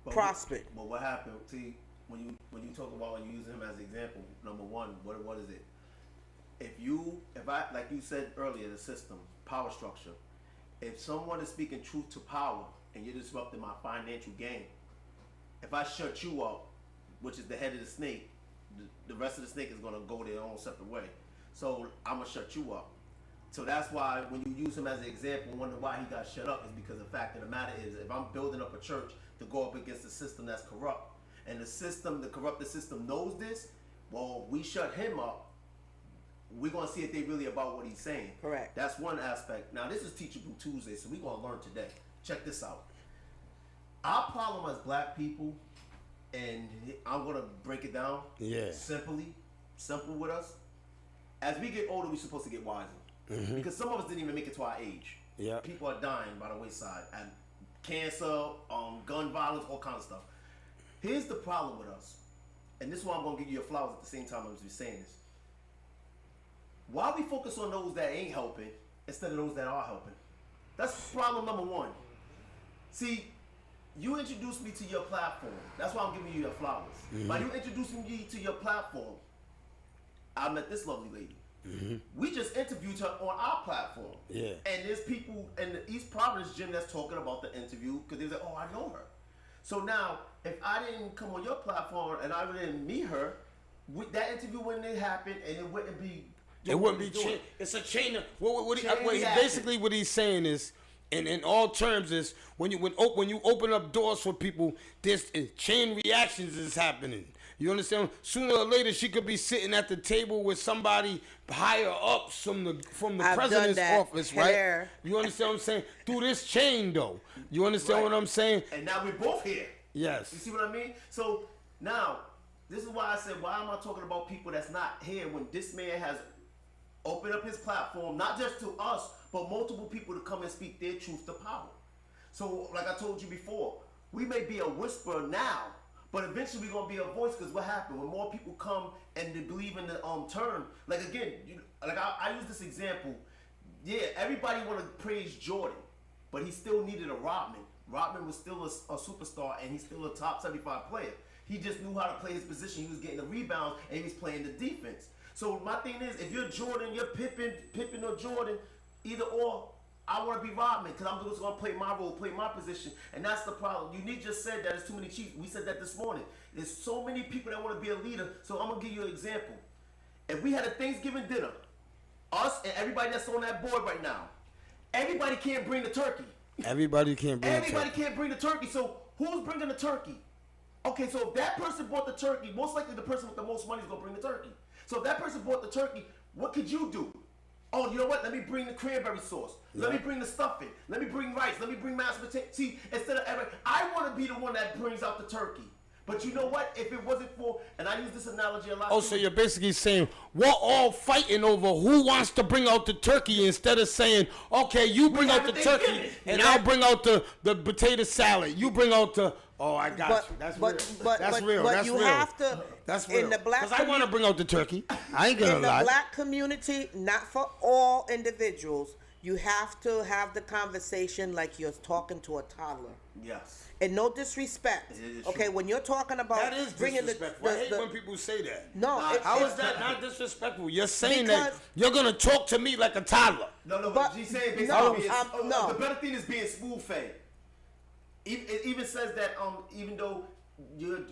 prospered. But what happened? See, when you talk about using him as an example, number one, what is it? If I like you said earlier, the system, power structure. If someone is speaking truth to power and you're disrupting my financial gain, if I shut you up, which is the head of the snake, the rest of the snake is gonna go their own separate way. So I'm gonna shut you up. So that's why when you use him as an example, wonder why he got shut up is because the fact of the matter is, if I'm building up a church to go up against the system that's corrupt, and the corrupted system knows this, well, we shut him up. We're gonna see if they really about what he's saying. Correct. That's one aspect. Now this is Teachable Tuesday, so we're gonna learn today. Check this out. Our problem as black people, and I'm gonna break it down. Yeah. Simple with us. As we get older, we're supposed to get wiser. Mm-hmm. Because some of us didn't even make it to our age. Yeah. People are dying by the wayside, and cancer, gun violence, all kinds of stuff. Here's the problem with us, and this is why I'm gonna give you your flowers at the same time as we're saying this. Why we focus on those that ain't helping instead of those that are helping? That's problem number one. See, you introduced me to your platform. That's why I'm giving you your flowers. Mm-hmm. By you introducing me to your platform, I met this lovely lady. Mm-hmm. We just interviewed her on our platform. Yeah. And there's people in the East Providence gym that's talking about the interview because they was like, oh, I know her. So now, if I didn't come on your platform and I didn't meet her, that interview wouldn't happen and it wouldn't be. It wouldn't be chain. It's a chain of basically what he's saying is, and in all terms is when you open up doors for people, this chain reactions is happening. You understand? Sooner or later, she could be sitting at the table with somebody higher up from the president's office, right? You understand what I'm saying? Through this chain, though. You understand what I'm saying? And now we're both here. Yes. You see what I mean? So now, this is why I said, why am I talking about people that's not here when this man has opened up his platform, not just to us, but multiple people to come and speak their truth to power. So, like I told you before, we may be a whisper now, but eventually we're gonna be a voice. Because what happened when more people come and they believe in the term? Like again, I use this example. Yeah, everybody want to praise Jordan, but he still needed a Rodman. Rodman was still a superstar, and he's still a top 75 player. He just knew how to play his position. He was getting the rebounds, and he was playing the defense. So my thing is, if you're Jordan, you're Pippen or Jordan, either or, I want to be Rodman because I'm just going to play my role, play my position. And that's the problem. You just said that there's too many chiefs. We said that this morning. There's so many people that want to be a leader. So I'm going to give you an example. If we had a Thanksgiving dinner, us and everybody that's on that board right now, everybody can't bring the turkey. Everybody can't bring Everybody can't bring the turkey. So who's bringing the turkey? Okay, so if that person bought the turkey, most likely the person with the most money is going to bring the turkey. So if that person bought the turkey, what could you do? Oh, you know what? Let me bring the cranberry sauce. Let me bring the stuffing. Let me bring rice. Let me bring mashed potatoes. See, instead of I want to be the one that brings out the turkey. But you know what? If it wasn't for, and I use this analogy a lot. Oh, so you're basically saying we're all fighting over who wants to bring out the turkey instead of saying, okay, you bring out the turkey and I'll bring out the potato salad. You bring out the. Oh, I got you. That's real. That's real. But That's you real. have to. That's real. In the black because I want to bring out the turkey. I ain't gonna lie. In the black community, not for all individuals, you have to have the conversation like you're talking to a toddler. Yes. And no disrespect. Okay, true. when you're talking about That is bringing disrespectful. I hate when people say that. No, how is that not disrespectful? You're saying that Because- you're gonna talk to me like a toddler. No, But- but she's saying basically no. the better thing is being spoon-fed. It even says that even though you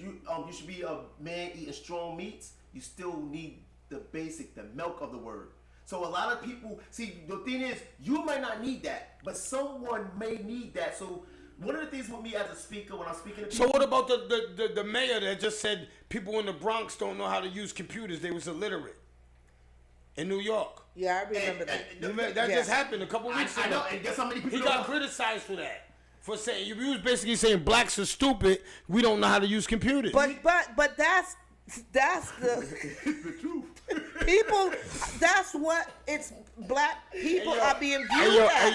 should be a man eating strong meats, you still need the milk of the word. So a lot of people see the thing is you might not need that, but someone may need that. So one of the things with me as a speaker when I'm speaking to people. So what about the mayor that just said people in the Bronx don't know how to use computers? They was illiterate in New York. Yeah, I remember that. That just happened a couple weeks ago. I know, and guess how many people He got criticized for that. For saying, you was basically saying blacks are stupid. We don't know how to use computers. But that's the truth. people. That's what it's black people are being viewed as.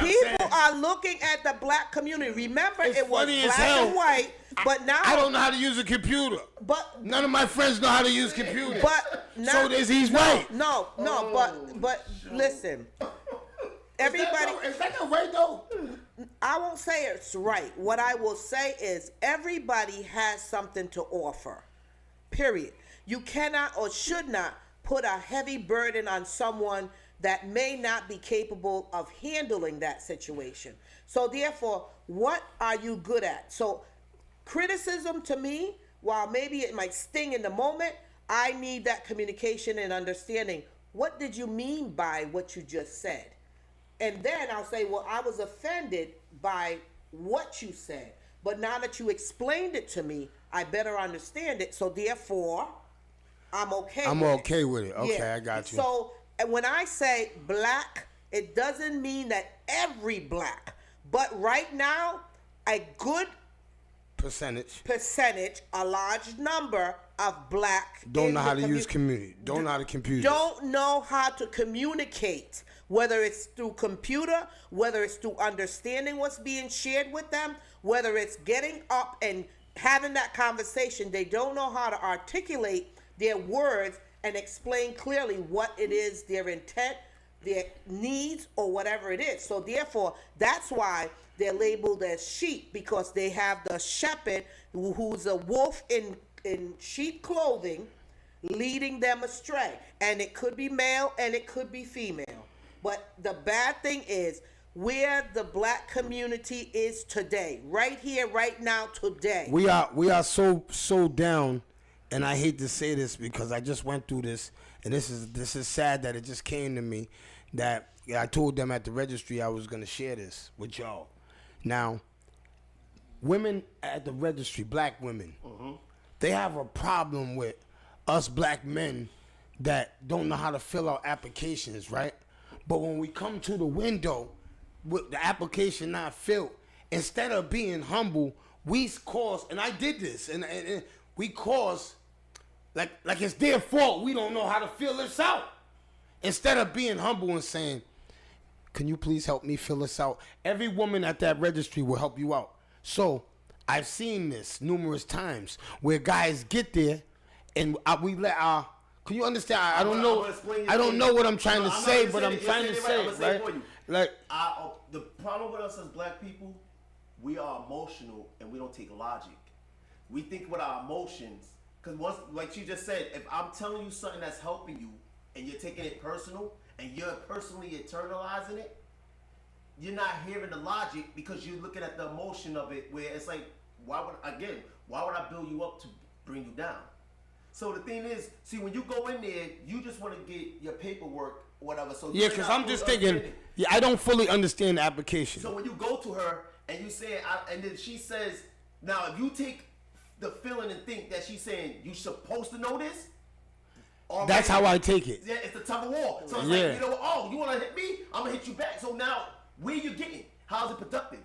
People are looking at the black community. Remember, it was black and white, but now I don't know how to use a computer. But none of my friends know how to use computers. But so he's right. But listen. Everybody, is that not right though? I won't say it's right. What I will say is everybody has something to offer. Period. You cannot or should not put a heavy burden on someone that may not be capable of handling that situation. So therefore, what are you good at? So criticism to me, while maybe it might sting in the moment, I need that communication and understanding. What did you mean by what you just said? And then I'll say, well, I was offended by what you said. But now that you explained it to me, I better understand it. So therefore, I'm okay with it. Okay, yeah. I got you. So when I say black, it doesn't mean that every black. But right now, a good percentage, a large number of black don't know how to use community. Don't know how to compute. Don't know how to communicate. Whether it's through computer, whether it's through understanding what's being shared with them, whether it's getting up and having that conversation, they don't know how to articulate their words and explain clearly what it is, their intent, their needs, or whatever it is. So therefore, that's why they're labeled as sheep, because they have the shepherd who's a wolf in sheep clothing leading them astray. And it could be male and it could be female. But the bad thing is where the black community is today, right here, right now, today. We are so down, and I hate to say this because I just went through this, and this is sad that it just came to me that I told them at the registry I was gonna share this with y'all. Now, women at the registry, black women, they have a problem with us black men that don't know how to fill out applications, right? But when we come to the window with the application not filled, instead of being humble, we cause, and I did this, and we cause, like it's their fault we don't know how to fill this out. Instead of being humble and saying, can you please help me fill this out? Every woman at that registry will help you out. So I've seen this numerous times where guys get there and we let our, can you understand? I don't know what I'm trying to say, but I'm trying to say it, right? Like, the problem with us as black people, we are emotional and we don't take logic. We think with our emotions, because once, like she just said, if I'm telling you something that's helping you and you're taking it personal and you're personally internalizing it, you're not hearing the logic because you're looking at the emotion of it, where it's like, why would I build you up to bring you down? So the thing is, see, when you go in there, you just want to get your paperwork or whatever. So yeah, because I'm just thinking, I don't fully understand the application. So when you go to her and you say, and then she says, now if you take the feeling and think that she's saying you supposed to know this, that's how I take it. Yeah, it's the tug of war. So it's like, you know, oh, you want to hit me? I'm gonna hit you back. So now, where you getting? How's it productive?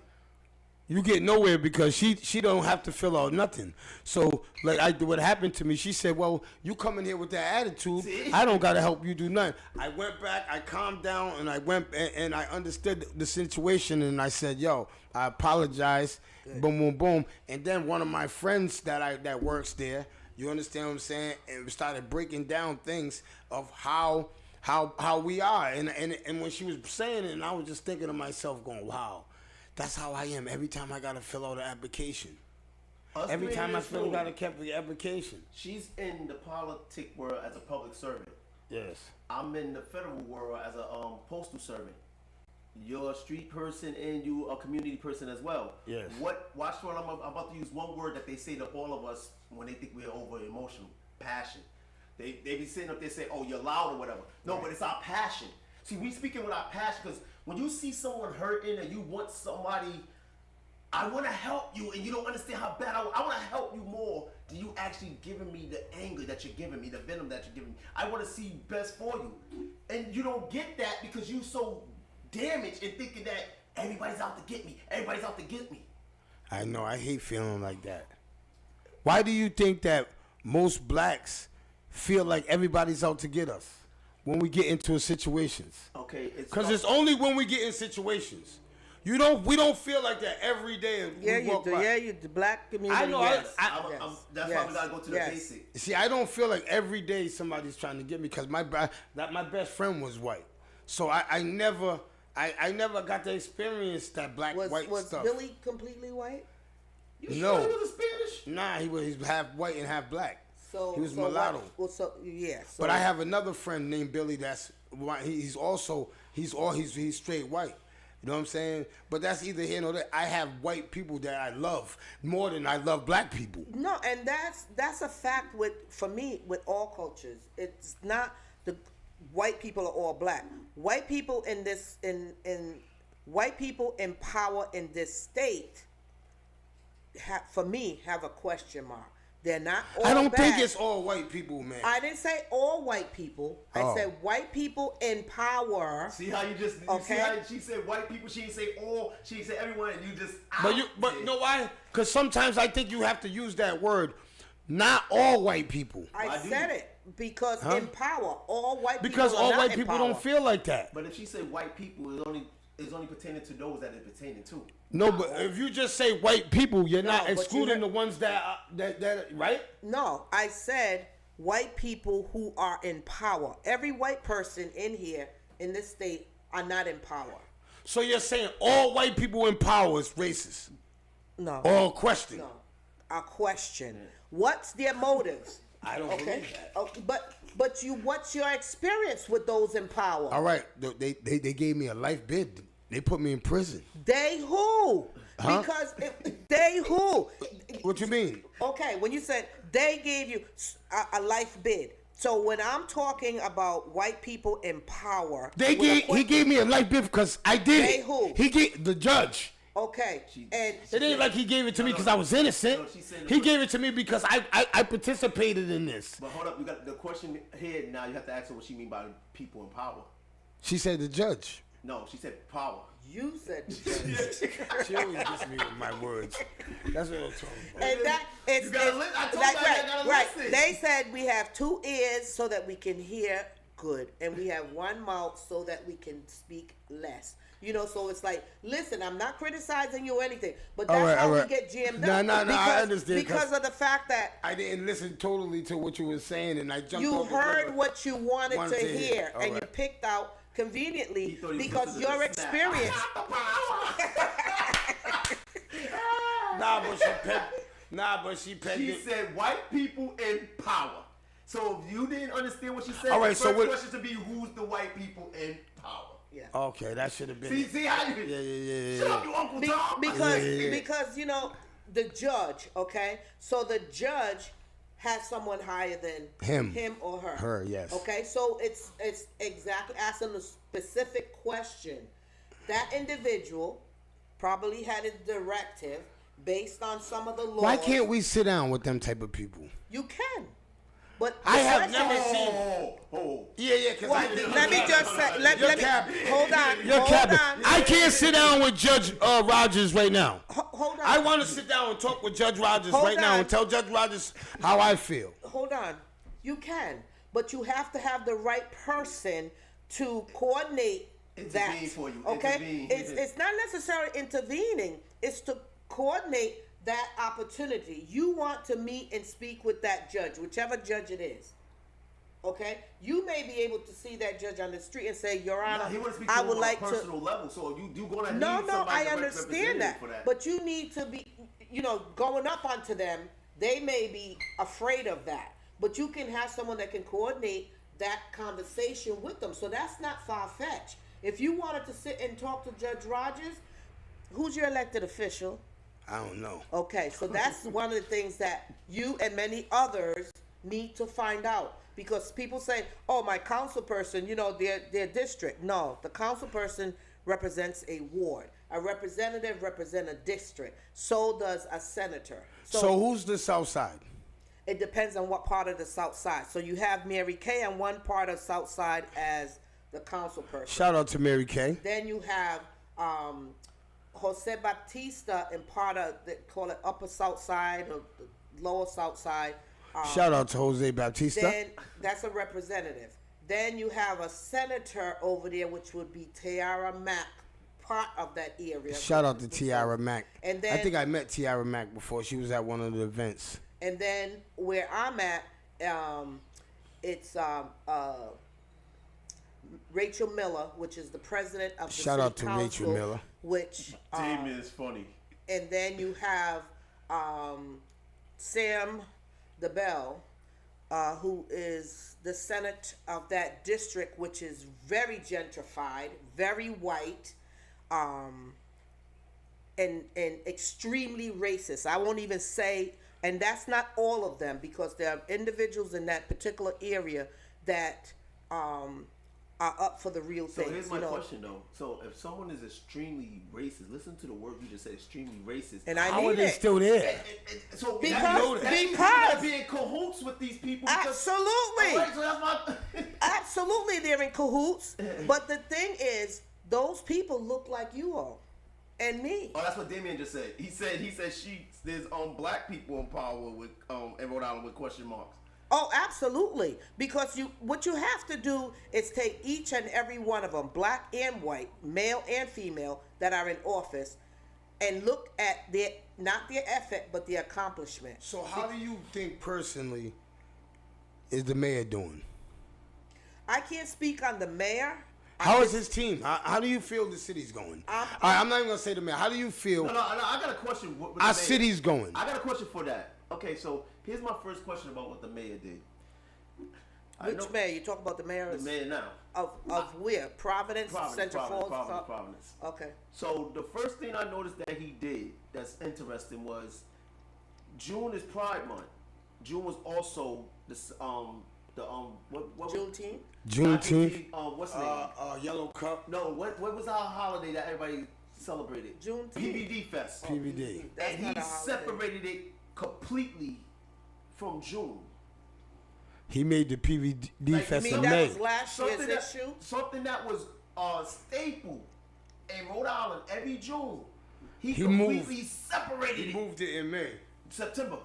You get nowhere because she don't have to fill out nothing. So like what happened to me, she said, well, you come in here with that attitude, See? I don't gotta help you do nothing. I went back, I calmed down, and I went and I understood the situation, and I said, yo, I apologize. Good. Boom, boom, boom. And then one of my friends that works there, you understand what I'm saying, and we started breaking down things of how we are. And when she was saying it, and I was just thinking to myself, going, wow. That's how I am every time I gotta fill out an application. Every time I fill out an application. She's in the politic world as a public servant. Yes. I'm in the federal world as a postal servant. You're a street person and you a community person as well. Yes. Watch what I'm about to use one word that they say to all of us when they think we're over emotional. Passion. They be sitting up there saying, oh, you're loud or whatever. No, right. But it's our passion. See, we speaking with our passion because when you see someone hurting and you want somebody, I want to help you and you don't understand how bad I want to help you more than you actually giving me the anger that you're giving me, the venom that you're giving me. I want to see best for you. And you don't get that because you so damaged and thinking that everybody's out to get me. Everybody's out to get me. I know. I hate feeling like that. Why do you think that most blacks feel like everybody's out to get us? When we get into situations, okay, because it's only when we get in situations. We don't feel like that every day. Yeah, you do. Yeah, you the black community. I know. Yes. That's why we gotta go to the basic. See, I don't feel like every day somebody's trying to get me because my best friend was white, so I never got to experience that white stuff. Was Billy completely white? You sure he was a Spanish? Nah, he's half white and half black. So he was mulatto. But I have another friend named Billy. That's he's straight white. You know what I'm saying? But that's either here or there. I have white people that I love more than I love black people. No, and that's a fact for me with all cultures. It's not the white people are all black. White people white people in power in this state for me have a question mark. They're not all I don't bad. think it's all white people, man. I didn't say all white people. I said white people in power. See how you see how she said white people, she didn't say all, she didn't say everyone, and you just But you know why? Because sometimes I think you have to use that word. Not all white people. I said it because in power, all white people because are all not white in people power. don't feel like that. But if she said white people, it's only pertaining to those that it's pertaining to. No, but if you just say white people, you're not excluding the ones that right? No, I said white people who are in power. Every white person in here in this state are not in power. So you're saying all white people in power is racist? No. Or question? No. A question. What's their motives? I don't believe that. Okay, but what's your experience with those in power? All right, they gave me a life bid. They put me in prison. They who? Huh? Because they who? What you mean? Okay, when you said they gave you a life bid. So when I'm talking about white people in power, he gave me a life bid because I did they it. Who? He gave the judge. Okay, and it ain't like he gave it to me because I was innocent. He gave it to me because I participated in this. But hold up, you got the question here now. You have to ask her what she mean by people in power. She said the judge. No, she said power. You said the judge. She always gets me with my words. That's what I'm talking about. And that it's right. They said we have 2 ears so that we can hear good, and we have 1 mouth so that we can speak less. You know, so it's like, listen, I'm not criticizing you or anything, but that's how we get jammed up. No, I understand. Because of the fact that I didn't listen totally to what you were saying, and I jumped. You heard what you wanted to hear, and you picked out conveniently because your experience. but she pegged She said white people in power. So if you didn't understand what she said, all right, the first question to be who's the white people in power? Yeah. Okay, that should have been. See how you? Yeah. Shut up, you Uncle Tom. Because the judge. Okay, so the judge has someone higher than him or her. Her, yes. Okay, so it's exactly asking a specific question. That individual probably had a directive based on some of the laws. Why can't we sit down with them type of people? You can. But I have never seen. Yeah, because let me just say. Let me hold on. You're Hold on. I can't sit down with Judge Rogers right now. Hold on. I want to sit down and talk with Judge Rogers now and tell Judge Rogers how I feel. Hold on. You can, but you have to have the right person to coordinate that. Intervene for you. Okay. Intervene. It's not necessarily intervening. It's to coordinate that opportunity. You want to meet and speak with that judge, whichever judge it is. Okay, you may be able to see that judge on the street and say, "Your Honor, he wants to speak I to would him like on a to." personal level, so you do gonna need No, somebody I to understand that. for that. But you need to be, going up onto them. They may be afraid of that, but you can have someone that can coordinate that conversation with them. So that's not far-fetched. If you wanted to sit and talk to Judge Rogers, who's your elected official? I don't know. Okay, so that's one of the things that you and many others need to find out. Because people say, oh, my council person, their district. No, the council person represents a ward. A representative represents a district. So does a senator. So who's the South Side? It depends on what part of the South Side. So you have Mary Kay on one part of South Side as the council person. Shout out to Mary Kay. Then you have Jose Baptista in part of, they call it Upper South Side or the Lower South Side. Shout out to Jose Baptista. Then that's a representative. Then you have a senator over there, which would be Tiara Mack, part of that area. Shout out to Tiara Mack. And then, I think I met Tiara Mack before. She was at one of the events. And then where I'm at, it's Rachel Miller, which is the president of the Shout city out to council, Rachel Miller. Which Damien is funny. And then you have Sam DeBell, who is the Senate of that district, which is very gentrified, very white, and extremely racist. I won't even say, and that's not all of them, because there are individuals in that particular area that are up for the real thing. So here's my question though. So if someone is extremely racist, listen to the word you just said, extremely racist. And I How are they still there? So because be in cahoots with these people. Absolutely. Right, so that's my Absolutely, they're in cahoots. But the thing is, those people look like you all and me. Oh, that's what Damien just said. He said there's black people in power with in Rhode Island with question marks. Oh, absolutely. Because what you have to do is take each and every one of them, black and white, male and female, that are in office, and look at not their effort, but their accomplishment. So how do you think personally is the mayor doing? I can't speak on the mayor. How is his team? How do you feel the city's going? I'm not even going to say the mayor. How do you feel No, I got a question. our city's going? I got a question for that. Okay, so here's my first question about what the mayor did. Which mayor? You talk about the mayor? The mayor now. Of where? Providence, Central Falls? Providence. Okay. So the first thing I noticed that he did that's interesting was June is Pride Month. June was also what Juneteenth? Juneteenth. What's the name? Yellow Cup. No, what was our holiday that everybody celebrated? Juneteenth. PVD Fest. PVD. That's And not he a holiday. separated it completely from June. He made the PVD Fest in that May. was last year's issue? Something that was staple in Rhode Island every June. He moved. completely separated He it. moved it in May. September.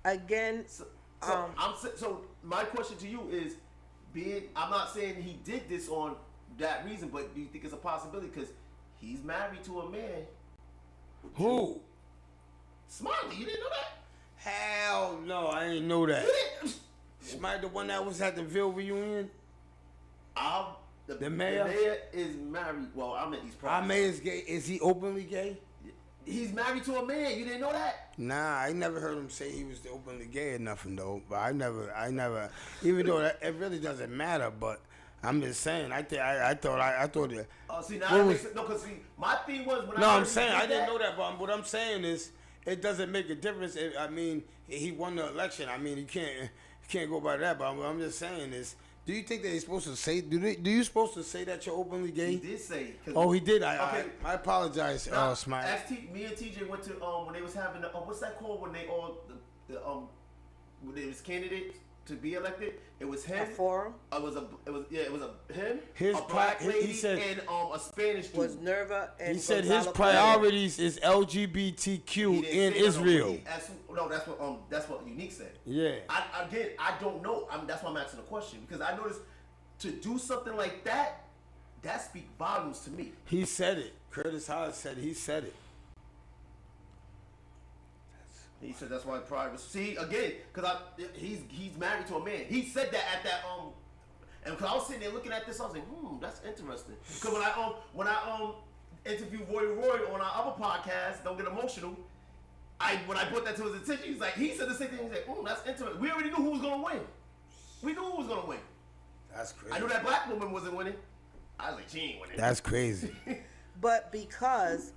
Again, So my question to you is, I'm not saying he did this on that reason, but do you think it's a possibility because he's married to a man? Who? Smiley, you didn't know that? Hell no, I didn't know that. Smiley, the one that was at the Ville reunion? The mayor? The mayor is married. Well, I'm at East Providence. Our mayor's gay. Is he openly gay? He's married to a man. You didn't know that? Nah, I never heard him say he was openly gay or nothing though. But I never. Even though it really doesn't matter, but I'm just saying. I thought that. Oh, see now because see, my thing was when I'm saying I didn't know that, but what I'm saying is it doesn't make a difference. I mean, he won the election. I mean, you can't go by that. But what I'm just saying is. Do you think that he's supposed to say? Do you supposed to say that you're openly gay? He did say. Oh, he did. I apologize, Smile. Me and TJ went to when they was having the what's that called when they all when they was candidates to be elected. It was him. A forum. It was him. His a black lady he said, and a Spanish dude. Was Nerva and he said Gonzalo his priorities is LGBTQ in Israel. That's what Unique said. Yeah. I don't know. That's why I'm asking the question because I noticed to do something like that speaks volumes to me. He said it. Curtis Hollis said he said it. He said that's why pride was. See again, because he's married to a man. He said that at that and because I was sitting there looking at this, I was like, that's interesting. Because when I interviewed Roy on our other podcast, Don't Get Emotional, when I brought that to his attention, he said the same thing. He's like, that's interesting. We already knew who was gonna win. We knew who was gonna win. That's crazy. I knew that black woman wasn't winning. I was like, she ain't winning. That's crazy. But because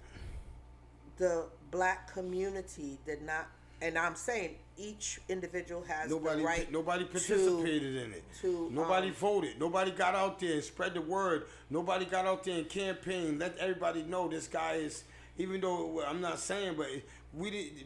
the black community did not, and I'm saying each individual has the right. Nobody participated in it. Nobody voted. Nobody got out there and spread the word. Nobody got out there and campaigned. Let everybody know this guy is. Even though I'm not saying, but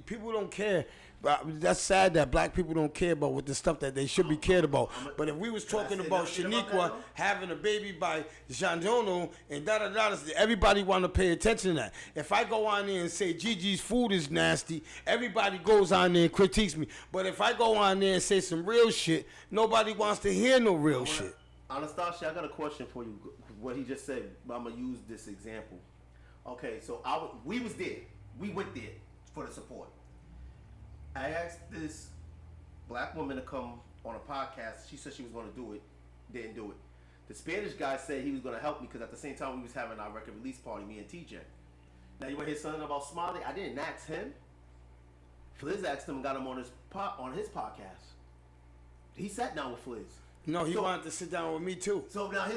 people don't care. But that's sad that black people don't care about what the stuff that they should be cared about. But if we was talking about Shaniqua having a baby by Janjono and da-da-da, everybody want to pay attention to that. If I go on there and say Gigi's food is nasty, everybody goes on there and critiques me. But if I go on there and say some real shit, nobody wants to hear no real shit. Anastasia, I got a question for you. What he just said, I'm going to use this example. Okay, so we was there. We went there for the support. I asked this black woman to come on a podcast. She said she was going to do it. Didn't do it. The Spanish guy said he was going to help me because at the same time we was having our record release party, me and TJ. Now you want to hear something about Smiley? I didn't ask him. Fliz asked him and got him on his podcast. He sat down with Fliz. No, he wanted to sit down with me too. So now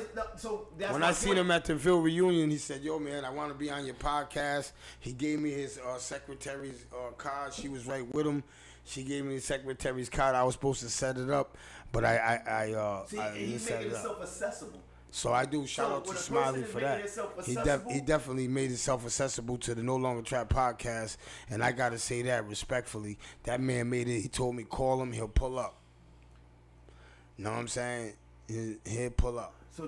that's when I seen him at the Ville reunion, he said, "Yo, man, I want to be on your podcast." He gave me his secretary's card. She was right with him. She gave me the secretary's card. I was supposed to set it up, but he made himself accessible. So I do shout out to Smiley for that. He definitely made himself accessible to the No Longer Trap podcast, and I gotta say that respectfully. That man made it. He told me call him, he'll pull up. Know what I'm saying? He'll pull up. So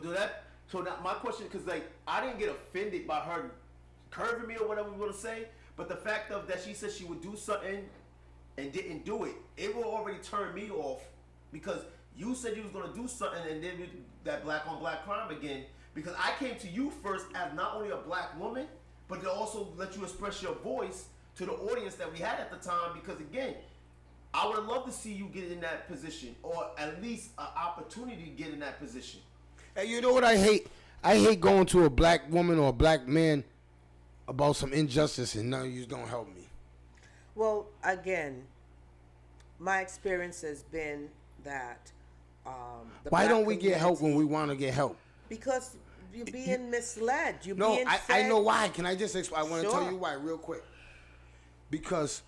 now my question, because I didn't get offended by her curving me or whatever we want to say, but the fact of that she said she would do something and didn't do it, it will already turn me off because you said you was going to do something and then that black on black crime again, because I came to you first as not only a black woman, but to also let you express your voice to the audience that we had at the time, because again, I would love to see you get in that position, or at least an opportunity to get in that position. Hey, you know what I hate? I hate going to a black woman or a black man about some injustice and none of you don't help me. Well, again, my experience has been that why don't we get help when we want to get help? Because you're being misled. I know why. Can I just explain? I want to tell you why real quick. Because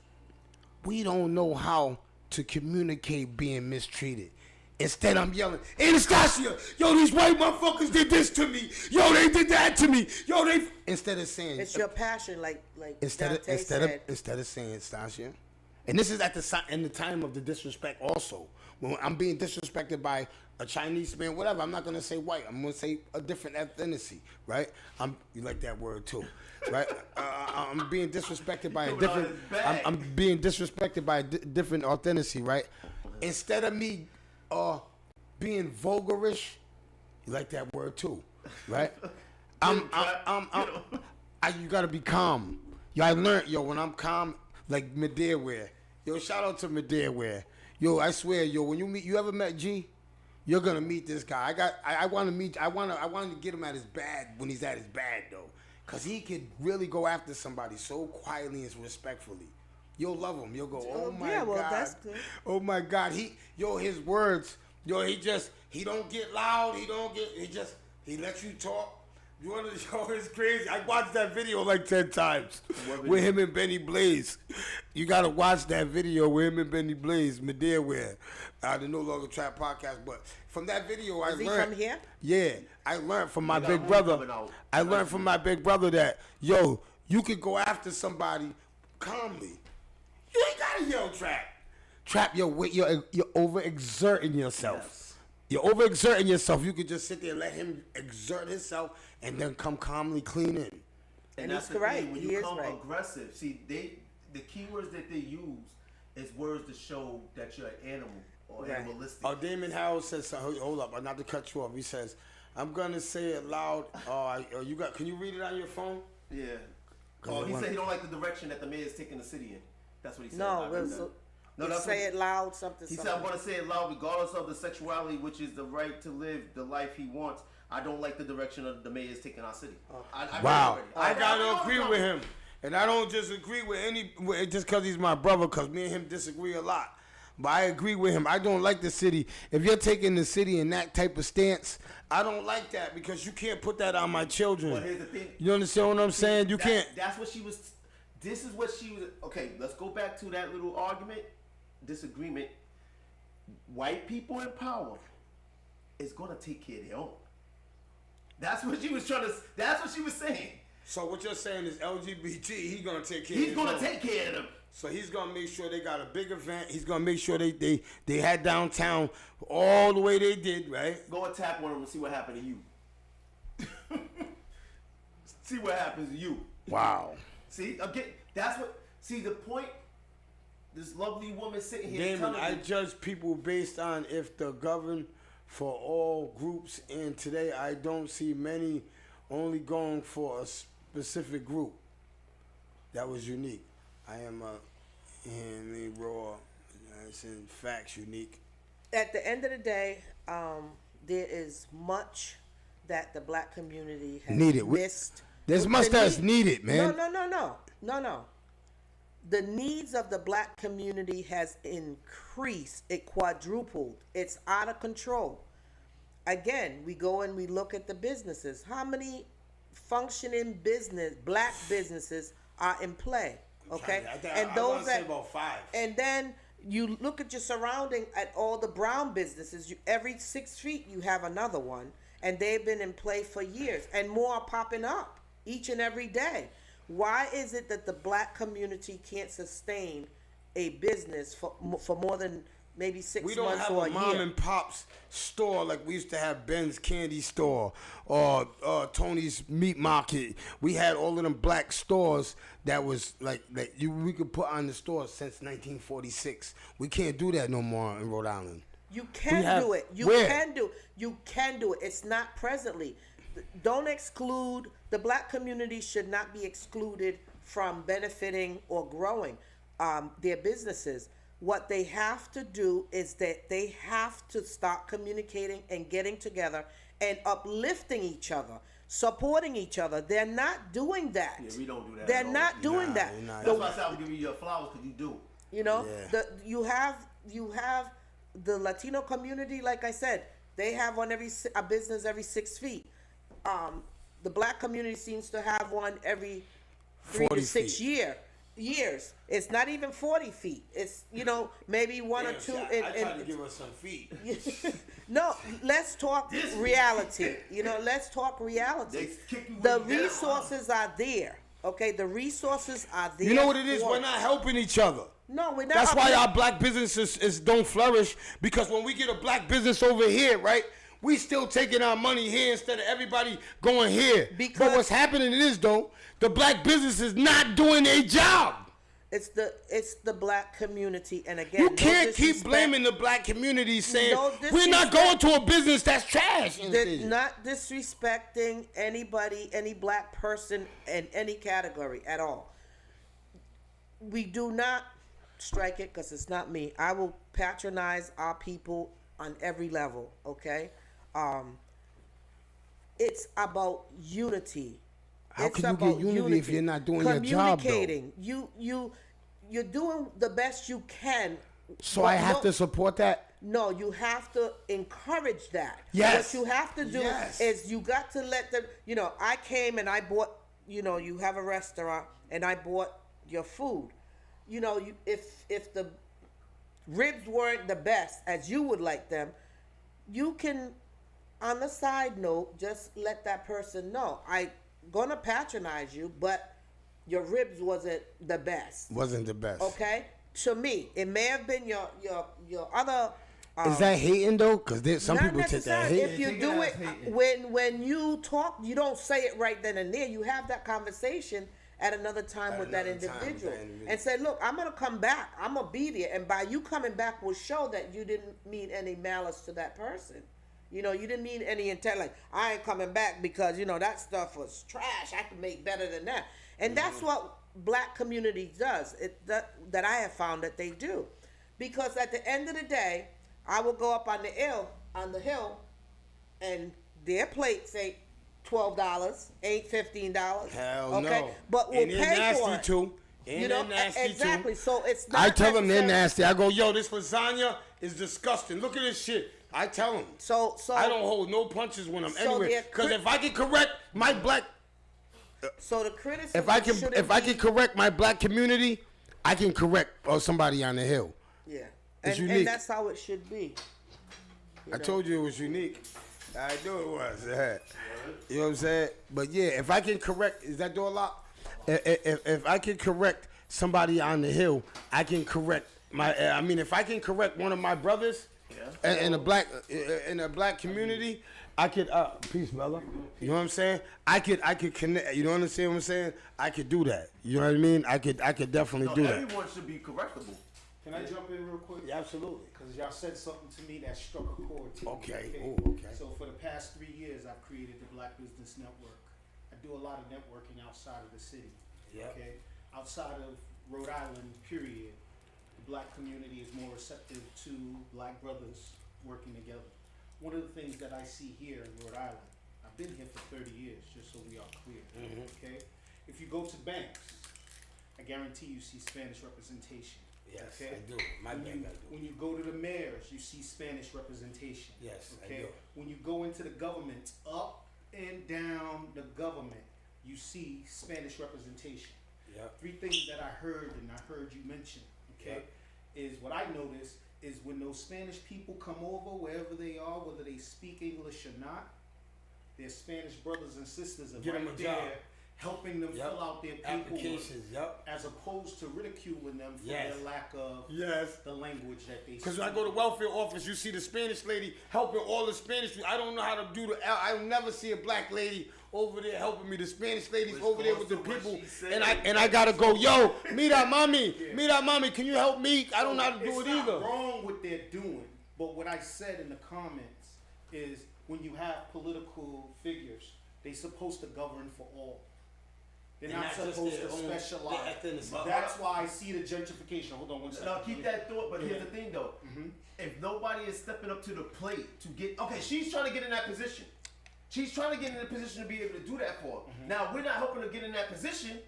we don't know how to communicate being mistreated. Instead, I'm yelling, Anastasia, yo, these white motherfuckers did this to me. Yo, they did that to me. Yo, they. Instead of saying, it's your passion, like instead of saying, Anastasia, and this is in the time of the disrespect. Also, when I'm being disrespected by a Chinese man, whatever, I'm not gonna say white. I'm gonna say a different ethnicity, right? You like that word too, right? I'm being disrespected by a different. I'm being disrespected by a different authenticity, right? Instead of me being vulgarish, you like that word too, right? You gotta be calm. I learned, when I'm calm, like Medea wear. Yo, shout out to Medea wear. Yo, I swear, when you ever met G, you're gonna meet this guy. I want to get him at his bad when he's at his bad though. because he could really go after somebody so quietly and respectfully. You'll love him. You'll go, oh my God. That's good. Oh my God. His words, he don't get loud. He lets you talk. You want to show it's crazy. I watched that video like 10 times with him and Benny Blaze. You got to watch that video with him and Benny Blaze, Medea, the No Longer Trap podcast. But from that video, I learned. Is he from here? Yeah, I learned from my big brother. I learned from my big brother that, you could go after somebody calmly. You ain't got to yell trap. Trap, you're overexerting yourself. Yes. You're overexerting yourself. You could just sit there and let him exert himself and then come calmly clean in. And that's correct. When you come aggressive, see, the key words that they use is words to show that you're an animal or animalistic. Oh, Damon Howard says, hold up, not to cut you off. He says, I'm gonna say it loud. Can you read it on your phone? Yeah. Oh, he said he don't like the direction that the mayor is taking the city in. That's what he said. Say it loud, something. He said, I'm going to say it loud regardless of the sexuality, which is the right to live the life he wants. I don't like the direction of the mayor is taking our city. I got to agree with him. And I don't just agree with just because he's my brother, because me and him disagree a lot. But I agree with him. I don't like the city. If you're taking the city in that type of stance, I don't like that, because you can't put that on my children. But here's the thing. You understand what I'm saying? You can't. That's what she was. This is what she was. Okay, let's go back to that little argument, disagreement. White people in power is gonna take care of their own. That's what she was trying to. That's what she was saying. So what you're saying is LGBT. He's gonna take care. He's gonna take care of them. So he's gonna make sure they got a big event. He's gonna make sure they had downtown all the way they did, right? Go attack one of them and see what happened to you. See what happens to you. Wow. See, again, the point, this lovely woman sitting here Damon, telling I judge people based on if the govern for all groups, and today I don't see many only going for a specific group. That was unique. I am raw. It's in facts unique. At the end of the day, there is much that the black community has missed. There's much that's needed, man. No. The needs of the black community has increased. It quadrupled. It's out of control. Again, we go and we look at the businesses. How many functioning black businesses are in play? Okay, I want to say about 5. And then you look at your surrounding at all the brown businesses. Every 6 feet you have another one, and they've been in play for years, and more are popping up each and every day. Why is it that the black community can't sustain a business for more than maybe 6 months or a year? We don't have a mom and pop's store like we used to have Ben's Candy Store or Tony's Meat Market. We had all of them black stores that was we could put on the store since 1946. We can't do that no more in Rhode Island. You can do it. You can do it. It's not presently. Don't exclude. The black community should not be excluded from benefiting or growing their businesses. What they have to do is that they have to start communicating and getting together and uplifting each other, supporting each other. They're not doing that. Yeah, we don't do that. They're not doing that. That's why I said I'm giving you your flowers, because you do. You know, you have the Latino community. Like I said, they have a business every 6 feet. The black community seems to have one every 3 to 6 years. It's not even 40 feet. It's, maybe one or two. I tried to give us some feet. No, let's talk reality. Let's talk reality. The resources are there. Okay, the resources are there. You know what it is? We're not helping each other. No, we're not. That's why our black businesses don't flourish, because when we get a black business over here, right? We still taking our money here instead of everybody going here. But what's happening is, though, the black business is not doing their job. It's the black community, and again, you can't keep blaming the black community, saying we're not going to a business that's trash. Not disrespecting anybody, any black person in any category at all. We do not strike it, because it's not me. I will patronize our people on every level. Okay. It's about unity. How can you get unity if you're not doing your job, though? Communicating. You're doing the best you can. So I have to support that? No, you have to encourage that. Yes. What you have to do is you got to let them, I came and I bought, you have a restaurant and I bought your food. If the ribs weren't the best as you would like them, you can, on the side note, just let that person know. I'm going to patronize you, but your ribs wasn't the best. Wasn't the best. Okay? To me, it may have been your other. Is that hating though? Because some people take that hate. If you do it when you talk, you don't say it right then and there. You have that conversation at another time with that individual and say, "Look, I'm gonna come back. I'm gonna be there." And by you coming back will show that you didn't mean any malice to that person. You didn't mean any intent. Like, I ain't coming back because that stuff was trash. I can make better than that. And that's what Black community does. That I have found that they do, because at the end of the day, I will go up on the hill, and their plates ain't $12, ain't $15. Hell okay? no. But we'll pay for it. Too. And they're nasty exactly. too. So it's not. I tell them they're nasty. I go, yo, this lasagna is disgusting. Look at this shit. I tell them. So I don't hold no punches when I'm anywhere. Because if I can correct my black. So the criticism. If I can correct my black community, I can correct somebody on the hill. Yeah. It's unique. And that's how it should be. I told you it was unique. I knew it was. You know what I'm saying? But yeah, if I can correct, is that door locked? If I can correct somebody on the hill, I can correct if I can correct one of my brothers in a black community, I could peace, Bella. You know what I'm saying? I could connect. You know what I'm saying? I could do that. You know what I mean? I could definitely do that. Everyone should be correctable. Can I jump in real quick? Yeah, absolutely. Because y'all said something to me that struck a chord to me. Okay. So for the past 3 years, I've created the Black Business Network. I do a lot of networking outside of the city. Yeah. Okay. Outside of Rhode Island, period, the black community is more receptive to black brothers working together. One of the things that I see here in Rhode Island, I've been here for 30 years, just so we are clear. Okay. If you go to banks, I guarantee you see Spanish representation. Yes, okay? I do. I do. When you go to the mayors, you see Spanish representation. Yes, okay? I do. When you go into the government, up and down the government, you see Spanish representation. Yep. 3 things that I heard, and I heard you mention, okay, is what I noticed is when those Spanish people come over, wherever they are, whether they speak English or not, their Spanish brothers and sisters are Get them right a there job. helping them fill out their paperwork, applications, as opposed to ridiculing them for Yes. their lack of Yes. the language that they speak. Because when I go to welfare office, you see the Spanish lady helping all the Spanish. I don't know how to do the. I never see a black lady over there helping me. The Spanish ladies over there with the people, and I gotta go. Yo, mira mami, can you help me? I don't know how to do it either. It's not wrong what they're doing, but what I said in the comments is when you have political figures, they're supposed to govern for all. They're not supposed to specialize. That's why I see the gentrification. Hold on one second. Now keep that thought, but here's the thing though. If nobody is stepping up to the plate to get, she's trying to get in that position. She's trying to get in a position to be able to do that for her. Now we're not helping her get in that position.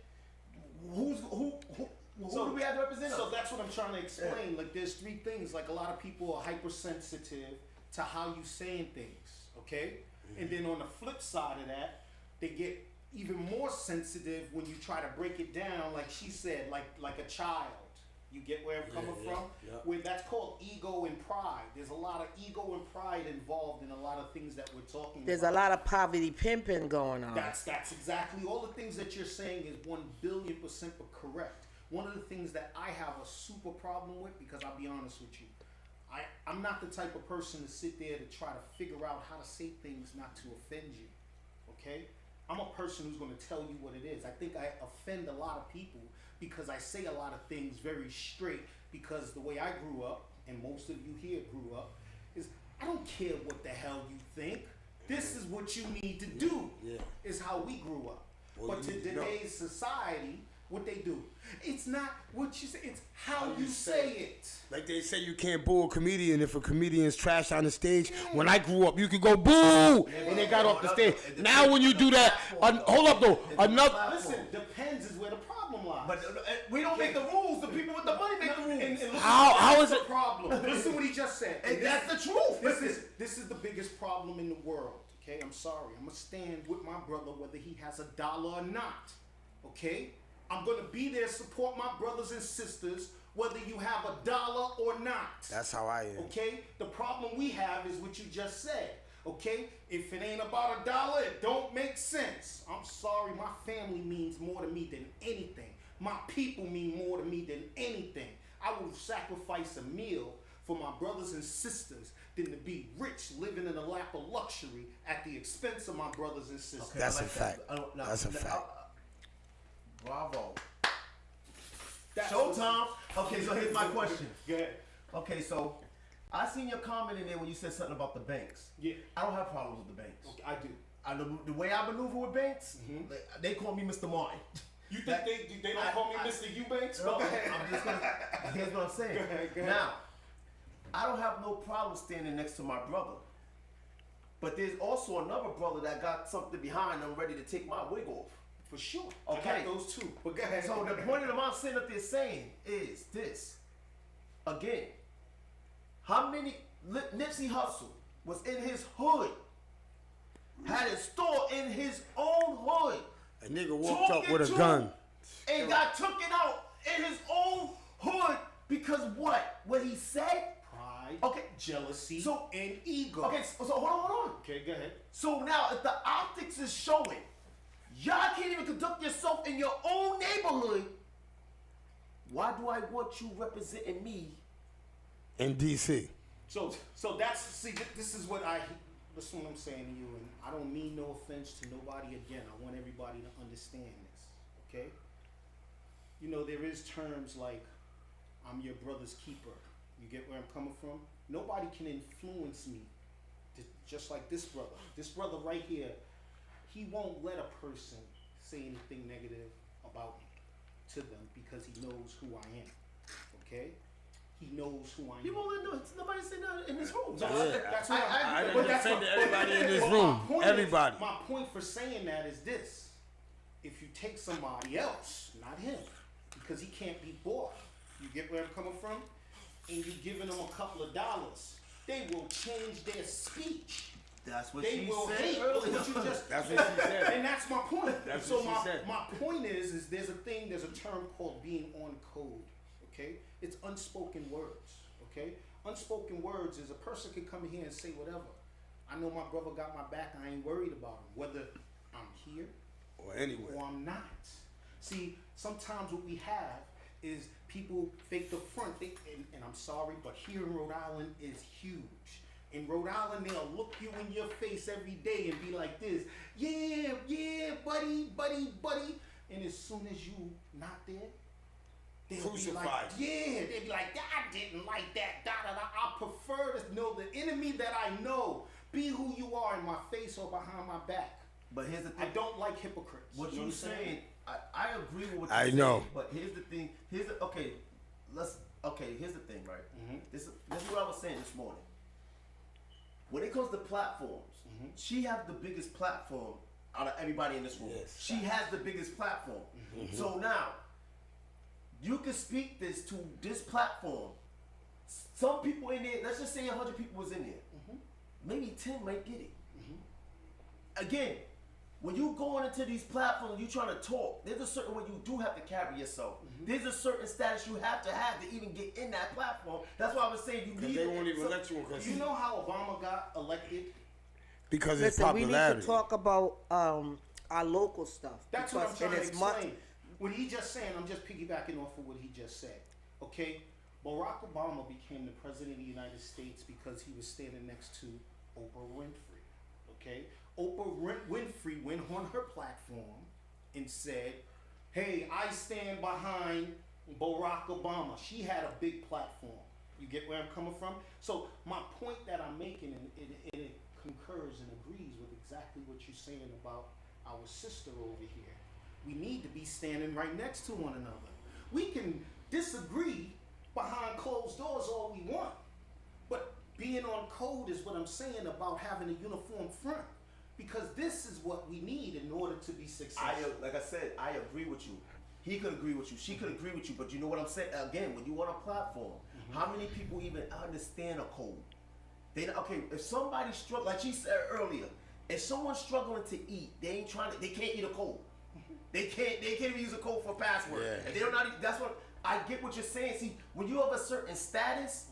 Who do we have to represent us? So that's what I'm trying to explain. Like there's 3 things. Like a lot of people are hypersensitive to how you saying things. Okay? And then on the flip side of that, they get even more sensitive when you try to break it down, like she said, like a child. You get where I'm coming from? Yeah. Where that's called ego and pride. There's a lot of ego and pride involved in a lot of things that we're talking There's about. a lot of poverty pimping going on. That's exactly all the things that you're saying is 1,000,000,000% correct. One of the things that I have a super problem with, because I'll be honest with you, I'm not the type of person to sit there to try to figure out how to say things not to offend you. Okay? I'm a person who's going to tell you what it is. I think I offend a lot of people because I say a lot of things very straight, because the way I grew up, and most of you here grew up, is I don't care what the hell you think. This is what you need to do, is how we grew up. Well, but to today's society, What they do. It's not what you say. It's how you say it. Like they say, you can't boo a comedian if a comedian's trash on the stage. When I grew up, you could go boo, and they got off the stage. Now when you do that, hold up though, Listen, depends is where the problem lies. But we don't make the rules. The people with the money make the rules. And How is the it? problem? Listen what he just said. And that's the truth. This is the biggest problem in the world. Okay, I'm sorry. I'm gonna stand with my brother whether he has $1 or not. Okay, I'm gonna be there, support my brothers and sisters whether you have $1 or not. That's how I am. Okay, the problem we have is what you just said. Okay, if it ain't about $1, it don't make sense. I'm sorry, my family means more to me than anything. My people mean more to me than anything. I will sacrifice a meal for my brothers and sisters than to be rich, living in a lap of luxury at the expense of my brothers and sisters. Okay, That's I like a fact. that. That's a fact. Bravo. Showtime. Okay, so here's my question. Good. Okay, so I seen your comment in there when you said something about the banks. Yeah. I don't have problems with the banks. Okay, I do. The way I maneuver with banks, they call me Mr. Martin. You think they don't call me Mr. Eubanks? No, I'm just gonna. Here's what I'm saying. Go ahead. Now, I don't have no problem standing next to my brother, but there's also another brother that got something behind them ready to take my wig off. For sure. Okay. I got those two. But go ahead. So the point that I'm sitting up there saying is this. Again, how many Nipsey Hussle was in his hood, had a store in his own hood, A nigga walked up with a gun and got taken out in his own hood because what? What he said? Pride, Okay. jealousy, So- and ego. Okay, so hold on. Okay, go ahead. So now if the optics is showing, y'all can't even conduct yourself in your own neighborhood, why do I want you representing me? in D.C. So this is what listen what I'm saying to you, and I don't mean no offense to nobody again. I want everybody to understand this, okay? You know, there is terms like, I'm your brother's keeper. You get where I'm coming from? Nobody can influence me, just like this brother. This brother right here, he won't let a person say anything negative about me to them because he knows who I am, okay? He knows who I am. You won't let nobody say that in this room. That's what I but done that's defended what- everybody in this but room. my point Everybody. Is, my point for saying that is this: if you take somebody else, not him, because he can't be bought. You get where I'm coming from? And you giving them a couple of dollars, they will change their speech. That's what They she will said hate earlier. what you just. That's what she said. And that's my point. That's so what she said. my point is there's a term called being on code. Okay, it's unspoken words. Okay, unspoken words is a person can come here and say whatever. I know my brother got my back. I ain't worried about him, whether I'm here Or anywhere. or I'm not. See, sometimes what we have is people fake the front. And I'm sorry, but here in Rhode Island is huge. In Rhode Island, they'll look you in your face every day and be like this, yeah, buddy. And as soon as you not there, they'll be like, Crucified. yeah, they'll be like, I didn't like that, I prefer to know the enemy that I know. Be who you are in my face or behind my back. But here's the I thing. don't like hypocrites. What You know you're what I'm saying, I agree with what you're I saying. know. But here's the thing. Here's the thing, right? Mm-hmm. This is what I was saying this morning. When it comes to platforms, Mm-hmm. she has the biggest platform out of everybody in this room. Yes. She has the biggest platform. Mm-hmm. So now, you can speak this to this platform. Some people in there, let's just say 100 people was in there. Mm-hmm. Maybe 10 might get it. Again, when you going into these platforms, you trying to talk, there's a certain way you do have to carry yourself. There's a certain status you have to even get in that platform. That's why I was saying you need They won't even so- let you in. You know how Obama got elected? Because it's Listen, we need popularity. to talk about our local stuff. That's what I'm because trying it to is explain. What he just saying, I'm just piggybacking off of what he just said. Okay? Barack Obama became the president of the United States because he was standing next to Oprah Winfrey. Okay? Oprah Winfrey went on her platform and said, hey, I stand behind Barack Obama. She had a big platform. You get where I'm coming from? So my point that I'm making, and it concurs and agrees with exactly what you're saying about our sister over here. we need to be standing right next to one another. We can disagree behind closed doors all we want, but being on code is what I'm saying about having a uniform front, because this is what we need in order to be successful. Like I said, I agree with you. He could agree with you. She could agree with you. But you know what I'm saying? Again, when you on a platform, how many people even understand a code? Okay, if somebody's struggling, like she said earlier, if someone's struggling to eat, they can't eat a code. They can't even use a code for a password. Yeah. If they don't know, that's what I get what you're saying. See, when you have a certain status,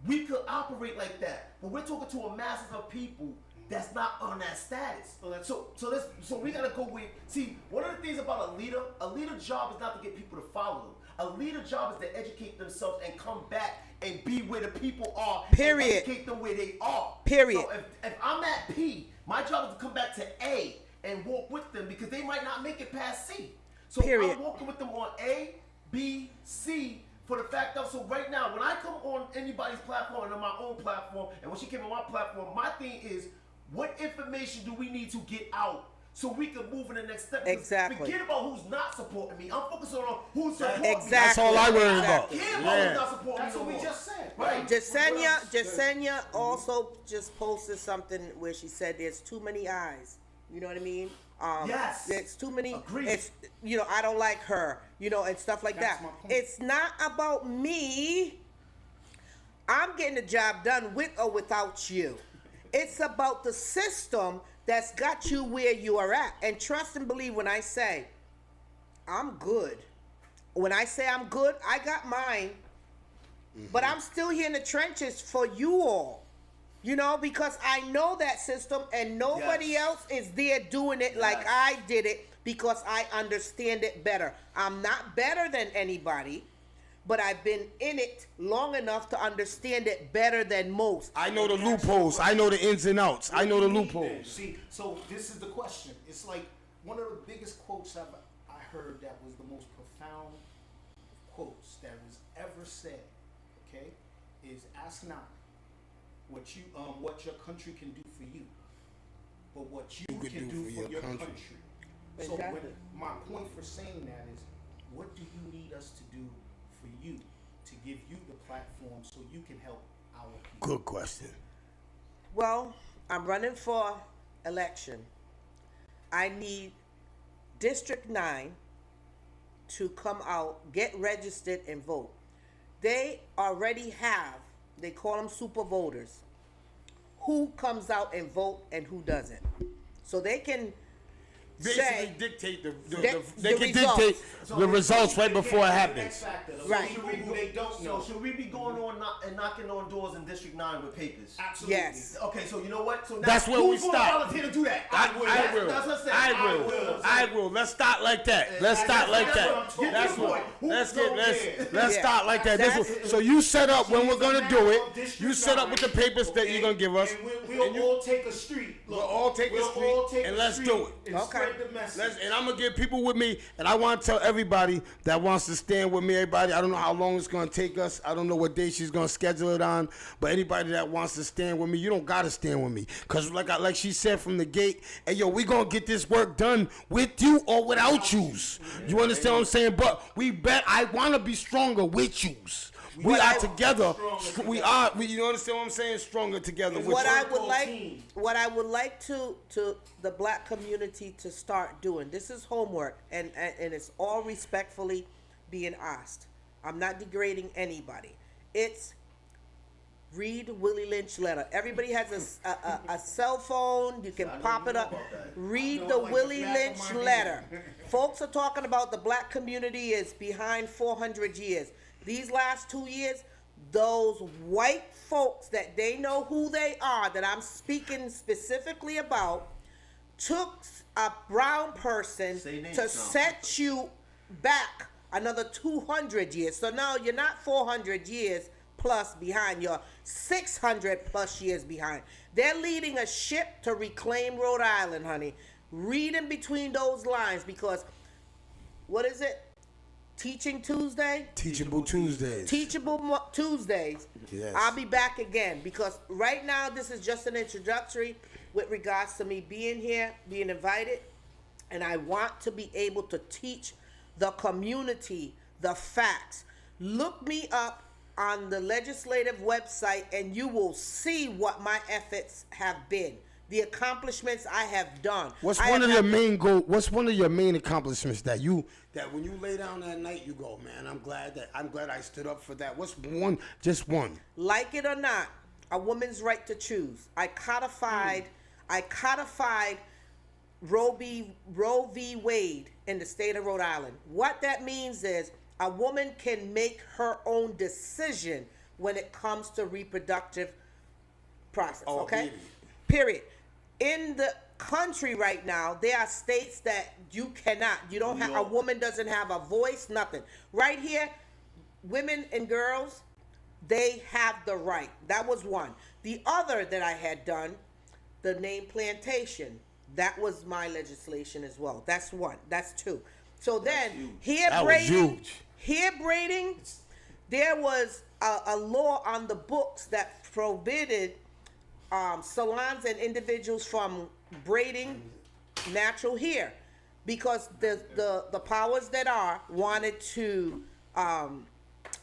we could operate like that. But we're talking to a masses of people that's not on that status. So we gotta go with. See, one of the things about a leader's job is not to get people to follow them. A leader's job is to educate themselves and come back and be where the people are. Period. And educate them where they are. Period. So if I'm at P, my job is to come back to A and walk with them, because they might not make it past C. So Period. I'm walking with them on A, B, C, for the fact of, so right now, when I come on anybody's platform and on my own platform, and when she came on my platform, my thing is, what information do we need to get out so we can move in the next step? Exactly. Forget about who's not supporting me. I'm focusing on who's supporting me. Exactly. That's all I worry about. Forget about who's not supporting That's me. what we no more. just said. Right. Jasenia also just posted something where she said there's too many eyes. You know what I mean? Yes. There's too many. Agreed. It's, I don't like her. And stuff like That's that. my point. It's not about me. I'm getting the job done with or without you. It's about the system that's got you where you are at. And trust and believe when I say I'm good. When I say I'm good, I got mine. But I'm still here in the trenches for you all. Because I know that system and nobody else is there doing it like I did it, because I understand it better. I'm not better than anybody, but I've been in it long enough to understand it better than most. I know the loopholes. I know the ins and outs. I know the loopholes. See, so this is the question. It's like one of the biggest quotes I heard that was the most profound quotes that was ever said, okay, is ask not what your country can do for you, but what you can do for your country. So Exactly. my point for saying that is, what do you need us to do for you to give you the platform so you can help our people? Good question. Well, I'm running for election. I need District 9 to come out, get registered, and vote. They already have, they call them super voters, who comes out and vote and who doesn't. So they can Basically say, dictate they the can results. dictate the results right before it happens. Right. Who they don't know. So should we be going on and knocking on doors in District 9 with papers? Absolutely. Yes. Okay, so you know what? So now That's where we who's gonna start. volunteer to do that? I will. That's what I said. I will. Let's start like that. Let's start like that. That's what. Let's start like that. So you set up when we're gonna do it. You set up with the papers that you're gonna give us. And we'll all take a street. We'll all take a street and let's do it. And Okay. spread the message. And I'm gonna get people with me, and I want to tell everybody that wants to stand with me. Everybody, I don't know how long it's gonna take us. I don't know what day she's gonna schedule it on. But anybody that wants to stand with me, you don't gotta stand with me, cause like she said from the gate, hey yo, we gonna get this work done with you or without yous. You understand what I'm saying? But I wanna be stronger with yous. We are together. We you understand what I'm saying? Stronger together. With what you. I would like to the black community to start doing. This is homework, and it's all respectfully being asked. I'm not degrading anybody. It's read Willie Lynch letter. Everybody has a cell phone. You can pop it up. Read the Willie Lynch letter. Folks are talking about the black community is behind 400 years. These last 2 years, those white folks that they know who they are, that I'm speaking specifically about, took a brown person to set you back another 200 years. So now you're not 400 years plus behind, you're 600 plus years behind. They're leading a ship to reclaim Rhode Island, honey. Read in between those lines, because what is it? Teachable Tuesdays. Teachable Tuesdays. Yes. I'll be back again, because right now this is just an introductory with regards to me being here, being invited, And I want to be able to teach the community the facts. Look me up on the legislative website and you will see what my efforts have been, the accomplishments I have done. What's one of your main accomplishments that when you lay down that night you go, man, I'm glad I stood up for that. What's one, just one? Like it or not, a woman's right to choose. I codified Roe v. Wade in the state of Rhode Island. What that means is a woman can make her own decision when it comes to reproductive process, okay? Baby. Period. In the country right now, there are states that you cannot. You don't have, a woman doesn't have a voice, nothing. Right here, women and girls, they have the right. That was one. The other that I had done, the name plantation, that was my legislation as well. That's one. That's two. So then, hair braiding, there was a law on the books that prohibited salons and individuals from braiding natural hair because the powers that are wanted to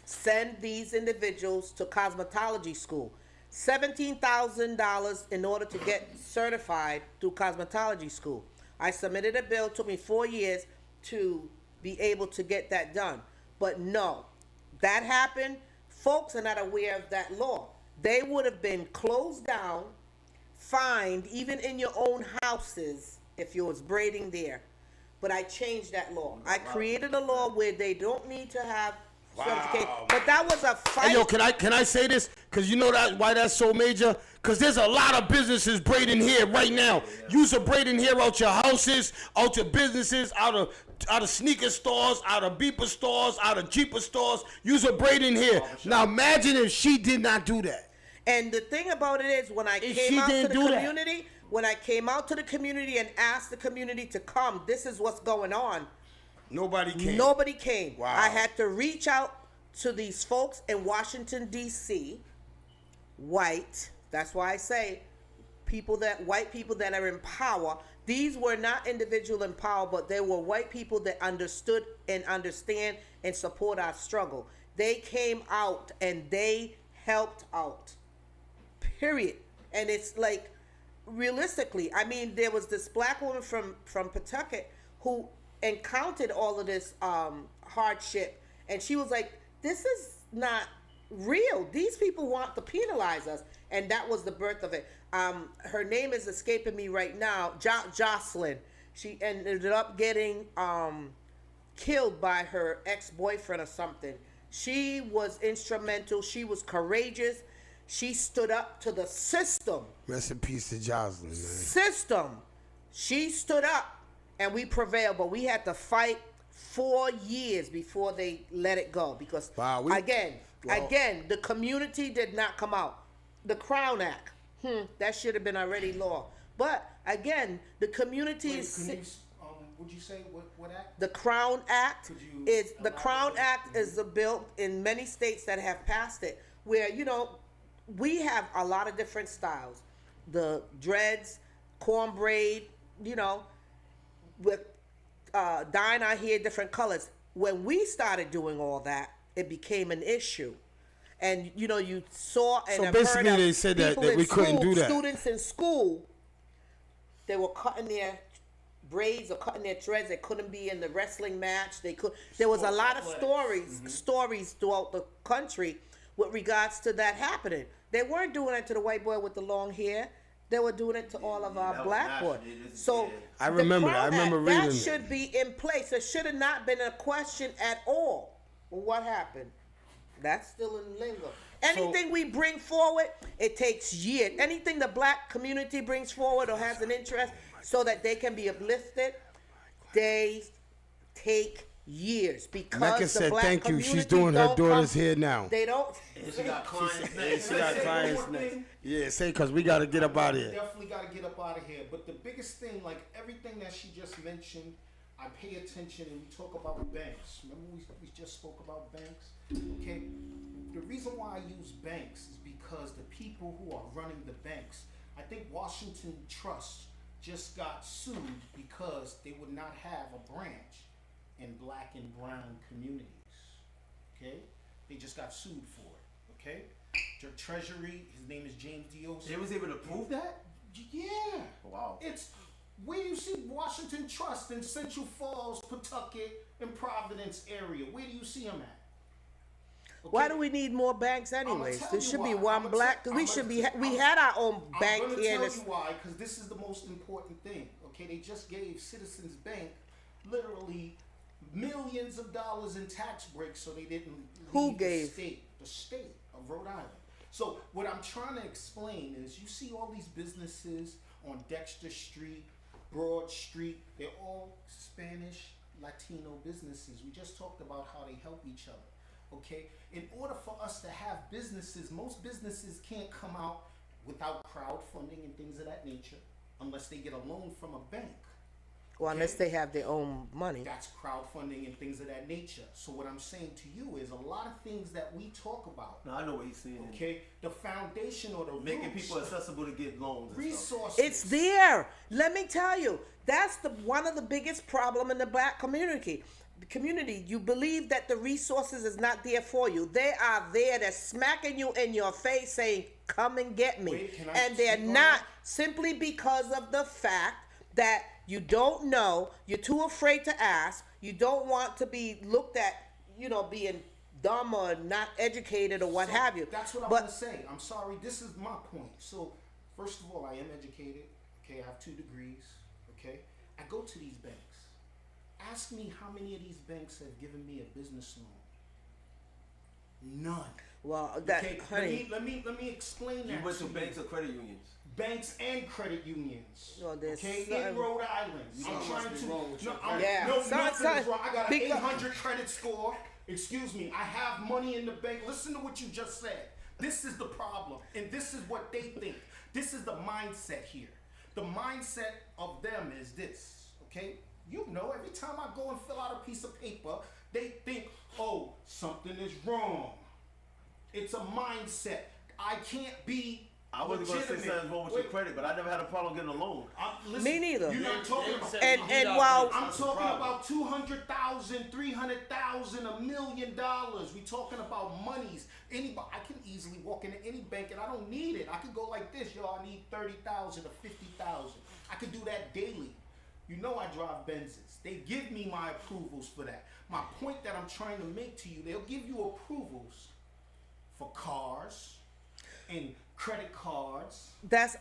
send these individuals to cosmetology school. $17,000 in order to get certified through cosmetology school. I submitted a bill. It took me 4 years to be able to get that done. But no, that happened. Folks are not aware of that law. They would have been closed down, fined, even in your own houses if you was braiding there. But I changed that law. I created a law where they don't need to have certification. But that was a fight. Hey, yo, can I say this? Because you know why that's so major? Because there's a lot of businesses braiding hair right now. Use a braiding hair out your houses, out your businesses, out of sneaker stores, out of beeper stores, out of Jeeper stores. Use a braiding hair. Now imagine if she did not do that. And the thing about it is, when I came out to the community, when I came out to the community and asked the community to come, this is what's going on. Nobody came. Nobody came. Wow. I had to reach out to these folks in Washington, D.C., white. That's why I say white people that are in power. These were not individual in power, but they were white people that understood and understand and support our struggle. They came out and they helped out. Period. And it's like, realistically, I mean, there was this black woman from Pawtucket who encountered all of this hardship, and she was like, this is not real. These people want to penalize us. And that was the birth of it. Her name is escaping me right now. Jocelyn. She ended up getting killed by her ex-boyfriend or something. She was instrumental. She was courageous. She stood up to the system. Rest in peace to Jocelyn, man. System. She stood up and we prevailed, but we had to fight 4 years before they let it go because again, the community did not come out. The Crown Act, that should have been already law. But again, the community is. Would you say what act? The Crown Act is a bill in many states that have passed it, where we have a lot of different styles, the dreads, cornbraid, with dyeing our hair different colors. When we started doing all that, it became an issue. And you saw and so basically they said that we couldn't do that. Students in school, they were cutting their braids or cutting their threads. They couldn't be in the wrestling match. There was a lot of stories throughout the country with regards to that happening. They weren't doing it to the white boy with the long hair. They were doing it to all of our black boys. So I remember reading that should be in place. It should have not been a question at all. Well, what happened? That's still in lingo. Anything we bring forward, it takes years. Anything the black community brings forward or has an interest so that they can be uplifted, they take years because Mecca the said black thank you. community She's doing her daughter's come, hair now. They don't. She got clients next. She got clients next. Yeah, say because we got to get up out of here. Definitely got to get up out of here. But the biggest thing, like everything that she just mentioned, I pay attention and we talk about banks. Remember we just spoke about banks? Okay, the reason why I use banks is because the people who are running the banks, I think Washington Trust just got sued because they would not have a branch in black and brown communities. Okay? They just got sued for it. Okay? The Treasury, his name is James Dios. They was able to prove that? Yeah. Wow. It's where you see Washington Trust in Central Falls, Pawtucket, and Providence area. Where do you see them at? Okay. Why do we need more banks anyways? tell There you should why. be one I'ma black. tell- We I'ma- should be. We had our own bank I'm gonna here. in tell this- you why, because this is the most important thing. Okay, they just gave Citizens Bank literally millions of dollars in tax breaks, so they didn't. Who leave gave? the state of Rhode Island. So what I'm trying to explain is, you see all these businesses on Dexter Street, Broad Street. They're all Spanish, Latino businesses. We just talked about how they help each other. Okay, in order for us to have businesses, most businesses can't come out without crowdfunding and things of that nature unless they get a loan from a bank. Well, unless they have their own money. That's crowdfunding and things of that nature. So what I'm saying to you is, a lot of things that we talk about, No, I know what he's saying. okay, the foundation or the Making roots, people accessible to get loans. And stuff. resources. It's there. Let me tell you, that's one of the biggest problem in the black community. You believe that the resources is not there for you. They are there. They're smacking you in your face, saying, "Come and get me," Wait, can I and they're speak on not, that? simply because of the fact that you don't know. You're too afraid to ask. You don't want to be looked at, being dumb or not educated or what So, have you. That's what I But want to say. I'm sorry. This is my point. So, first of all, I am educated. Okay, I have 2 degrees. Okay, I go to these banks. Ask me how many of these banks have given me a business loan. None. well, that Okay, honey. let me explain that. You went to you. banks or credit unions? Banks and credit unions. Well, there's okay, something- in Rhode Island. I'm Something trying must be to. wrong with your No, credit. Yeah, no, some- nothing is wrong. I got an because- 800 credit score. Excuse me. I have money in the bank. Listen to what you just said. This is the problem, and this is what they think. This is the mindset here. The mindset of them is this. Okay, every time I go and fill out a piece of paper, they think, oh, something is wrong. It's a mindset. I can't be. I wasn't going to say legitimate. something wrong with Wait, your credit, but I never had a problem getting a loan. listen, Me neither. You're not talking about. And while I'm talking about 200,000, 300,000, $1 million. We talking about monies. Anybody, I can easily walk into any bank and I don't need it. I could go like this, I need 30,000 or 50,000. I could do that daily. I drive Benzes. They give me my approvals for that. My point that I'm trying to make to you, they'll give you approvals for cars and credit cards.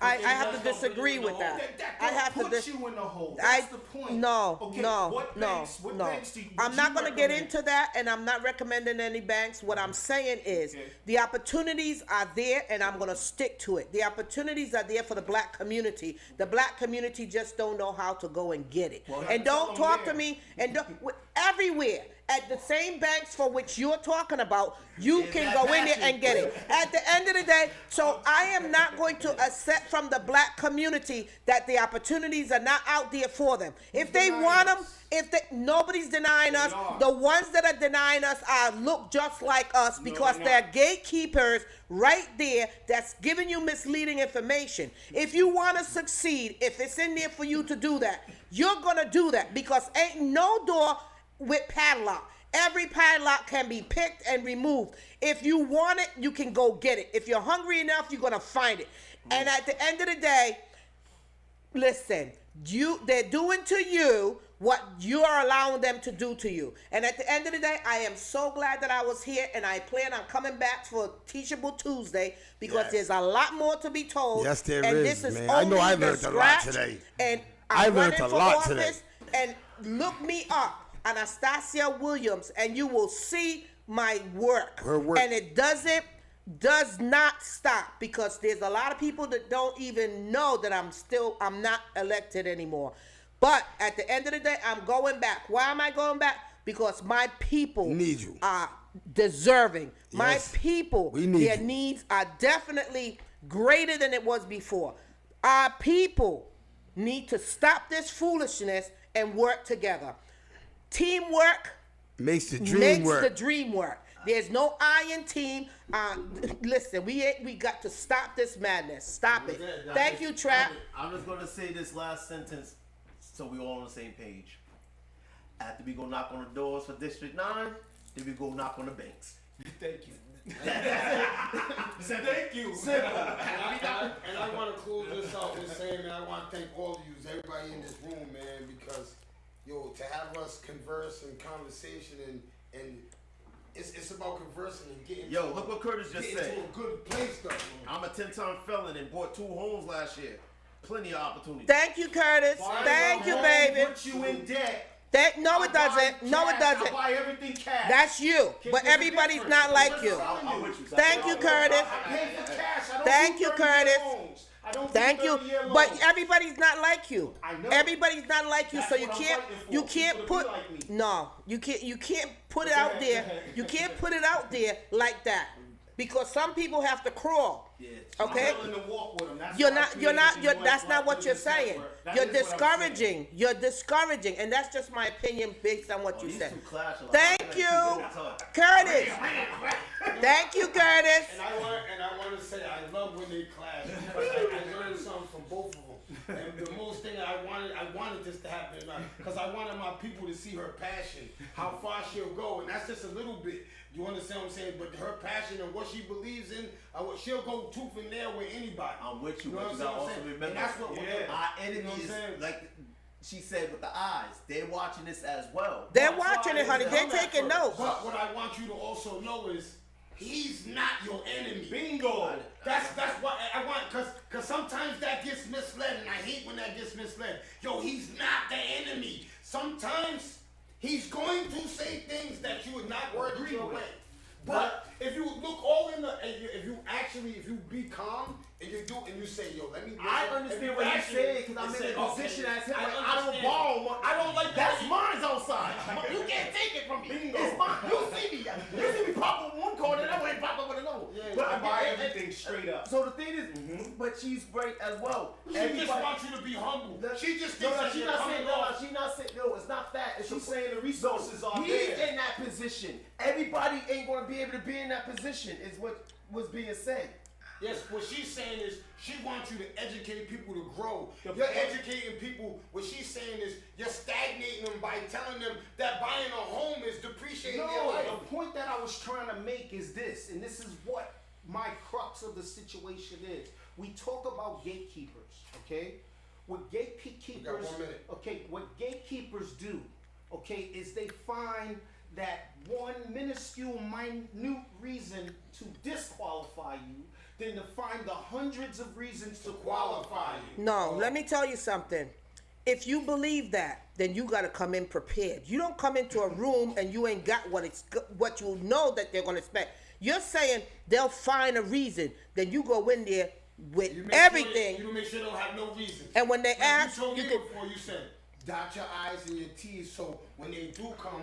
I have to disagree with that. I have to put you in the hole. That's the point. Okay, what banks do you, I'm not going to get into that, and I'm not recommending any banks. What I'm saying is the opportunities are there, and I'm going to stick to it. The opportunities are there for the black community. The black community just don't know how to go and get it. And don't talk to me. And everywhere. At the same banks for which you're talking about, you can go in there and get it. At the end of the day, so I am not going to accept from the black community that the opportunities are not out there for them. If they want them, nobody's denying us. The ones that are denying us look just like us because they're gatekeepers right there that's giving you misleading information. If you want to succeed, if it's in there for you to do that, you're going to do that because ain't no door with padlock. Every padlock can be picked and removed. If you want it, you can go get it. If you're hungry enough, you're gonna find it. And at the end of the day, listen, they're doing to you what you are allowing them to do to you. And at the end of the day, I am so glad that I was here, and I plan on coming back for Teachable Tuesday because there's a lot more to be told. Yes, there and is, this is man. I know I only learned the a lot scratch, today. And I I'm learned running a for lot office, today. And look me up, Anastasia Williams, and you will see my work. Her work. And it does not stop because there's a lot of people that don't even know that I'm not elected anymore. But at the end of the day, I'm going back. Why am I going back? Because my people need you. Are deserving. My Yes. people, We need their you. needs are definitely greater than it was before. Our people need to stop this foolishness and work together. Teamwork Makes the dream makes work. the dream work. There's no iron team. Listen, we got to stop this madness. Stop it. Thank you, Trap. I'm just gonna say this last sentence so we all on the same page. After we go knock on the doors for District 9, then we go knock on the banks. Thank you. Thank you. Simple. And I want to close this out with saying, man, I want to thank all of you, everybody in this room, man, because, yo, to have us converse and conversation and it's about conversing and getting Yo, look what Curtis just said. to a good place, though. I'm a 10-time felon and bought 2 homes last year. Plenty of opportunity. Thank you, Curtis. Thank you, baby. Put you in debt. No, it doesn't. No, it doesn't. I buy everything cash. That's you. But everybody's not like you. Thank you, Curtis. I pay for cash. I don't Thank do you, 30-year Curtis. loans. I don't do Thank you. 30-year But loans. everybody's not like you. I know. Everybody's not like you, That's so you what I'm can't fighting for. you can't People to put be like me. no, you can't put it out there. You can't put it out there like that. Because some people have to crawl. Yeah. Okay? I'm willing to walk with them. That's You're why I not. You're created not. the You're, US that's Black not what you're Business saying. Network. That You're is what I'm saying. discouraging. You're discouraging, and that's just my opinion based on what you These said. two clash a lot. Thank I you, gotta keep it Curtis. Thank you, Curtis. And I want to say I love when they clash because I learned something from both of them. And the most thing I wanted this to happen because I wanted my people to see her passion, how far she'll go, and that's just a little bit. You understand what I'm saying? But her passion and what she believes in, she'll go tooth and nail with anybody. I'm with you, You know but what you I'm gotta also saying? remember, And that's what our enemy you know what I'm is saying? like she said with the eyes. They're watching this as well. They're watching it, honey. They're taking notes. But what I want you to also know is he's not your enemy. Bingo. That's what I want, cause sometimes that gets misled, and I hate when that gets misled. Yo, he's not the enemy. Sometimes he's going to say things that you would not word your way. But if you look all in the, if you be calm and you do and you say, yo, let me. I understand what you're saying because I'm in a position as him. Like, I don't borrow one. I don't like That's that. mine's outside. You can't take it from me. It's mine. You see me pop with one card and I went pop up with another. Yeah, But I buy everything straight up. So the thing is, but she's great as well. She just wants you to be humble. She just thinks that she's you're not coming saying off. she's not saying no. It's not that. It's She's saying the resources are he's there. in that position. Everybody ain't gonna be able to be in that position. Is what was being said. Yes, what she's saying is she wants you to educate people to grow. You're educating people. What she's saying is you're stagnating them by telling them that buying a home is depreciating their No, life. the point that I was trying to make is this, and this is what my crux of the situation is. We talk about gatekeepers, okay? What gatekeepers, We got 1 minute. okay, what gatekeepers do, okay, is they find that one minuscule, minute reason to disqualify you, than to find the hundreds of reasons to qualify you. No, let me tell you something. If you believe that, then you got to come in prepared. You don't come into a room and you ain't got what you know that they're going to expect. You're saying they'll find a reason. Then you go in there with everything. You make sure they don't have no reason. And when they ask, you told you me can. before, you said dot your I's and your T's, so when they do come,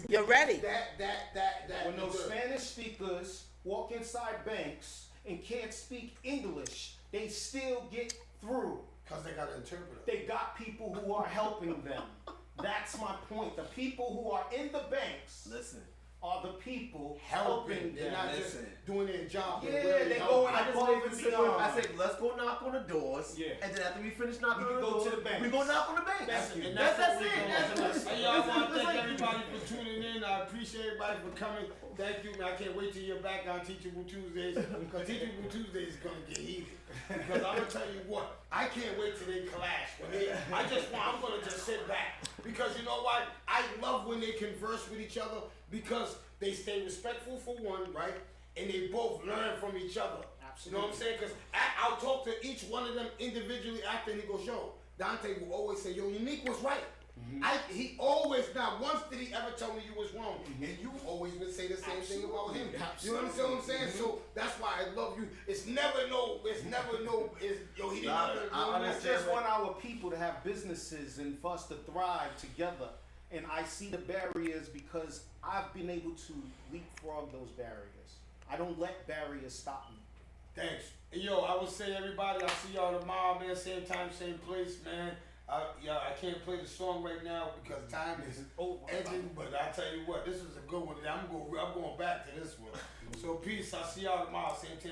You're ready. That When those Spanish speakers walk inside banks and can't speak English, they still get through. because they got an interpreter. They got people who are helping them. That's my point. The people who are in the banks Listen. are the people Helping. helping They're them. not just doing their job. Yeah, They're really they helping. go in I just above made and this simple. beyond. I said, let's go knock on the doors. Yeah. And then after we finish knocking We on can the go doors, to the banks. we go knock on the banks. That's it. And That's what it. we That's doing. it. Hey, y'all, I want to thank everybody for tuning in. I appreciate everybody for coming. Thank you, man. I can't wait till you're back on Teachable Tuesdays because Teachable Tuesdays is going to get heated. Because I'm going to tell you what, I can't wait till they clash. I'm going to just sit back. Because you know what? I love when they converse with each other because they stay respectful for one, right? And they both learn from each other. Absolutely. You know what I'm saying? Because I'll talk to each one of them individually after and he goes, yo, Dante will always say, yo, Unique was right. He always, not once did he ever tell me you was wrong. And you always would say the same thing about him. You understand what I'm saying? So that's why I love you. It's never yo, he didn't I just want our people to have businesses and for us to thrive together. And I see the barriers because I've been able to leapfrog those barriers. I don't let barriers stop me. Thanks. And yo, I would say everybody, I'll see y'all tomorrow, man. Same time, same place, man. I can't play the song right now because time is edging. But I tell you what, this was a good one. I'm going back to this one. So peace. I'll see y'all tomorrow, same time.